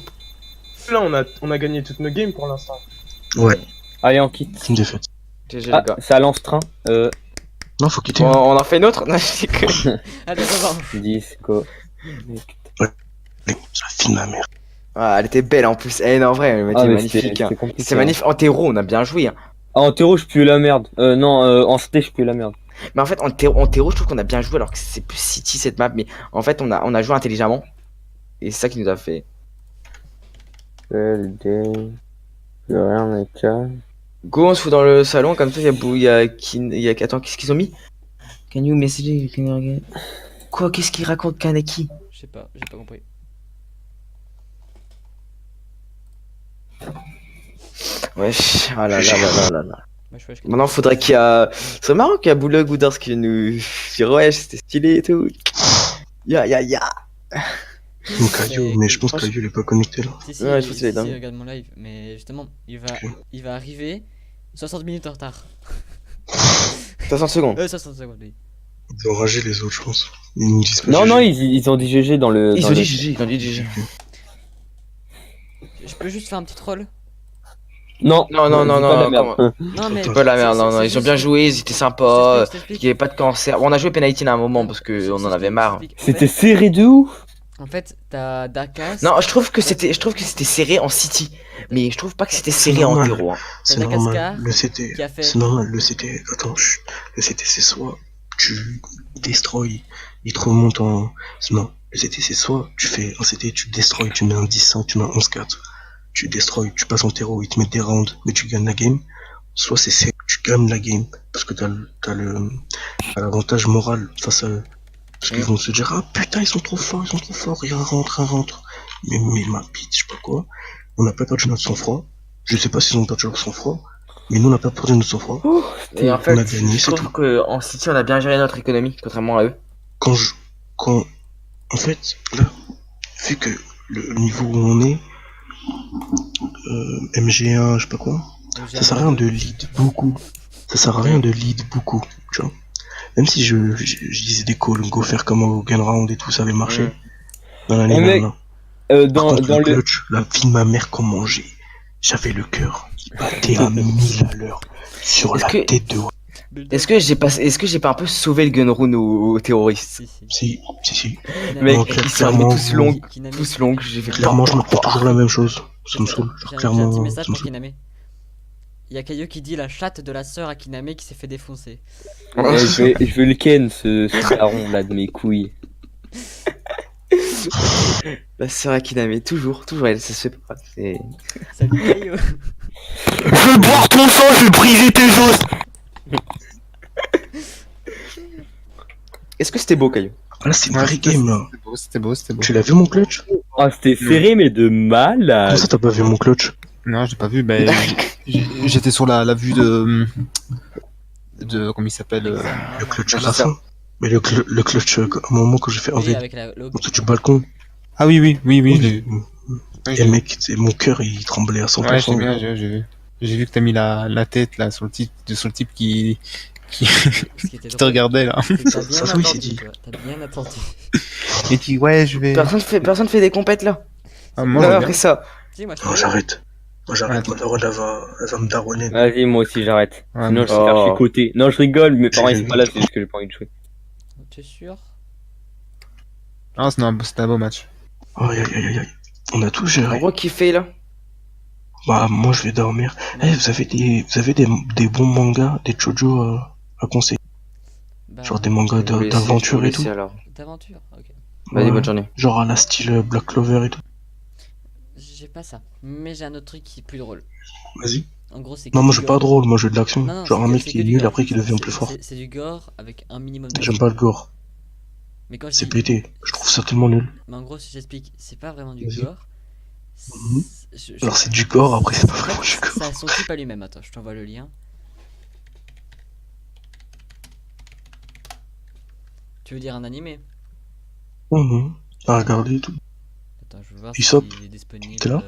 Là, on a gagné toutes nos games pour l'instant. Ouais, Allez, on quitte. c'est une défaite. GG Ah, les gars. ça lance train. Non, faut quitter. On en fait une autre. Non, je sais que. Allez, revanche. Disco. La vie de ma mère. Ah, elle était belle en plus. Eh, non, en vrai, elle était magnifique. Hein. compliqué. C'est magnifique. En terreau, on a bien joué. Hein. Ah, en terreau, je pue la merde. Non, en sté, je pue la merde. Mais en fait, en terreau, je trouve qu'on a bien joué alors que c'est plus City cette map. Mais en fait, on a joué intelligemment. Et c'est ça qui nous a fait. Rien n'est calme. Go, on se fout dans le salon. Comme ça, Attends, qu'est-ce qu'ils ont mis? Can you message? Quoi? Qu'est-ce qu'il raconte, Kaneki? Je sais pas, j'ai pas compris. Wesh, ah là. Moi, je fais Maintenant, faudrait qu'il y a. C'est marrant qu'il y a Bulldog ou Dars qui viennent nous dire ouais, c'était stylé et tout. Ya. Ou Caillou, mais je pense que Caillou il est pas connecté là. Si, Ouais, je pense qu'il est dingue. regarde mon live, mais justement, il Ok. va arriver 60 minutes en retard. 60 secondes. 60 secondes, oui. Ils ont ragé les autres, je pense. Ils nous disent pas. Non, GG. non, ils ont dit GG dans le. Ils dans ont le- dit GG, ils ont dit GG. Je peux juste faire un petit troll? Non, Non, c'est pas de la merde. Non, mais. C'est pas la merde, non, ils ont bien joué, ils étaient sympas. Je t'explique. Il y avait pas de cancer. Bon, on a joué Penalty à un moment parce que on en avait marre. C'était serré de ouf. En fait, t'as Dakas. Non, je trouve que c'était serré en City, mais je trouve pas que c'était serré en normal. terreau. Hein. C'est T'as normal. Cascar Le CT. qui a fait- C'est normal. Le CT. Attends, chut. Le CT, c'est soit tu destroy, il te remonte en. Non. Le CT, c'est soit tu fais un CT, tu destroy, tu mets un 10-5, tu mets un 11-4. Tu destroy, tu passes en terreau, ils te mettent des rounds, mais tu gagnes la game. Soit c'est sec, tu gagnes la game. Parce que t'as l'avantage moral face à eux. Parce qu'ils vont se dire, ah putain, ils sont trop forts, il rentre. Mais ma bite, je sais pas quoi. On n'a pas perdu notre sang-froid. Je sais pas s'ils ont perdu leur sang-froid. Mais nous, on n'a pas perdu notre sang-froid. Et en On fait, a gagné, je c'est trouve que en City, on a bien géré notre économie, contrairement à eux. En fait, là, vu que le niveau où on est, MG1, je sais pas quoi, ça sert à rien de lead beaucoup. Tu vois. Même si je disais des calls, go faire comme au gun round et tout, ça avait marché. Mm. Dans l'année Eh, mec. là. Par contre, dans le le... clutch, la vie de ma mère qu'on mangeait. J'avais le cœur qui battait à 1000 à l'heure sur Est-ce la que- tête de... Est-ce que j'ai pas un peu sauvé le gunrun aux terroristes? Si. Si. Mec, Donc, ils sont arrivés clairement, tous longs, Kiname, tous longs, j'ai fait Clairement, je me prends toujours la même chose. Ça me saoule. J'ai un Clairement, petit message ça me pour saoule. Kiname. Il y a Caillou qui dit la chatte de la sœur à Kiname qui s'est fait défoncer. je veux le ken, ce daron là de mes couilles. La sœur Akiname, toujours, elle, ça se fait pas. Salut Caillou. Je vais boire ton sang, je vais briser tes os. Est-ce que c'était beau, Caillou? Ah là, c'est une vraie game là. C'était beau. Tu l'as vu mon clutch? Ah, c'était serré, mais de Comment malade. ça t'as pas vu mon clutch? Non, j'ai pas vu. Ben, j'étais sur la vue de comment il s'appelle Le clutch à la fin. Mais le clutch, à un moment quand j'ai fait Oui, enlever avec le au dessus du balcon. Ah oui, je l'ai vu. Et le mec, mon cœur il tremblait à 100%. Ouais, j'ai bien, j'ai vu. J'ai vu que t'as mis la tête là sur le type qui Ce qui était te drôle, regardait là. c'est que t'as bien Ça se voit, il s'est attendu, dit. toi. T'as bien attendu. Et qui ouais, je vais. Personne fait des compètes là. Ah, Non, moi, je veux bien. après ça. Si, moi je Non, fais- j'arrête. Moi j'arrête, Ouais. ma daronne elle va me daronner. Vas-y, moi aussi j'arrête. Ouais, Sinon, mais- je vais faire Oh. chicoter. Non, je rigole, mes parents ils sont pas là, c'est juste que j'ai pas envie de jouer. T'es sûr? Ah, c'était un beau match. Aïe. On a tout En géré. gros, qui fait là? Bah, moi je vais dormir. Eh, vous avez des bons mangas, des shoujo à conseiller? Bah, Genre des mangas Je vais laisser, d'aventure je vais et tout? laisser, alors. d'aventure, ok. Vas-y, Ouais. bonne journée. Genre à la style Black Clover et tout. J'ai pas ça. Mais j'ai un autre truc qui est plus drôle. Vas-y. En gros, c'est Non, que moi du j'ai gore. pas drôle, moi je veux de l'action. Non, Genre c'est un que- mec c'est qui que est du nul gore. après qui devient C'est- plus fort. C'est du gore avec un minimum de. J'aime pas le gore. Mais quand je C'est dis- pété. Je trouve ça tellement nul. Mais en gros, si j'explique, c'est pas vraiment du Vas-y. gore. Mhm. Je- Alors c'est du gore, après c'est pas En fait, vraiment du gore. ça a son type à lui-même. Attends, je t'envoie le lien. Tu veux dire un animé? Mhm. À regarder et tout. Attends, je veux voir Usopp, s'il est disponible. t'es là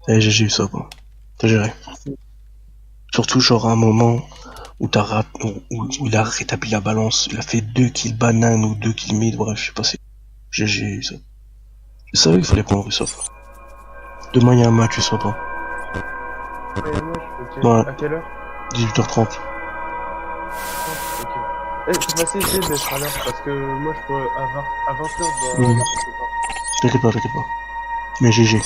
Eh, GG ça quoi. T'as géré. Surtout genre à un moment où où il a rétabli la balance. Il a fait 2 kills banane ou 2 kills mid, bref, je sais pas c'est. GG ça. Je savais qu'il fallait prendre Usopp. Demain il y a un match, je sais pas. Ouais. À quelle heure? 18h30. Ok. Eh, c'est facile d'être à l'heure parce que moi je peux à 20h je dois Mhm. aller quelque part. T'inquiète pas. Mais GG.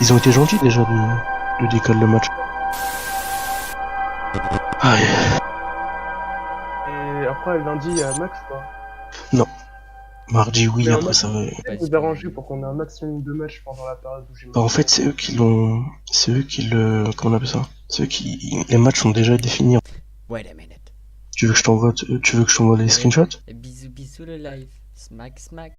Ils ont été gentils déjà de décaler le match. Aïe. Et après lundi il y a Max quoi. Mardi oui, Mais après en ça va. Peut-être vous arranger pour qu'on ait un maximum de matchs pendant la période où j'ai Bah, en fait c'est eux qui l'ont. C'est eux qui le. Comment on appelle ça? C'est eux qui. Les matchs sont déjà définis. Wait a minute. Tu veux que je t'envoie les screenshots? Bisous, bisous le live. Smack, smack.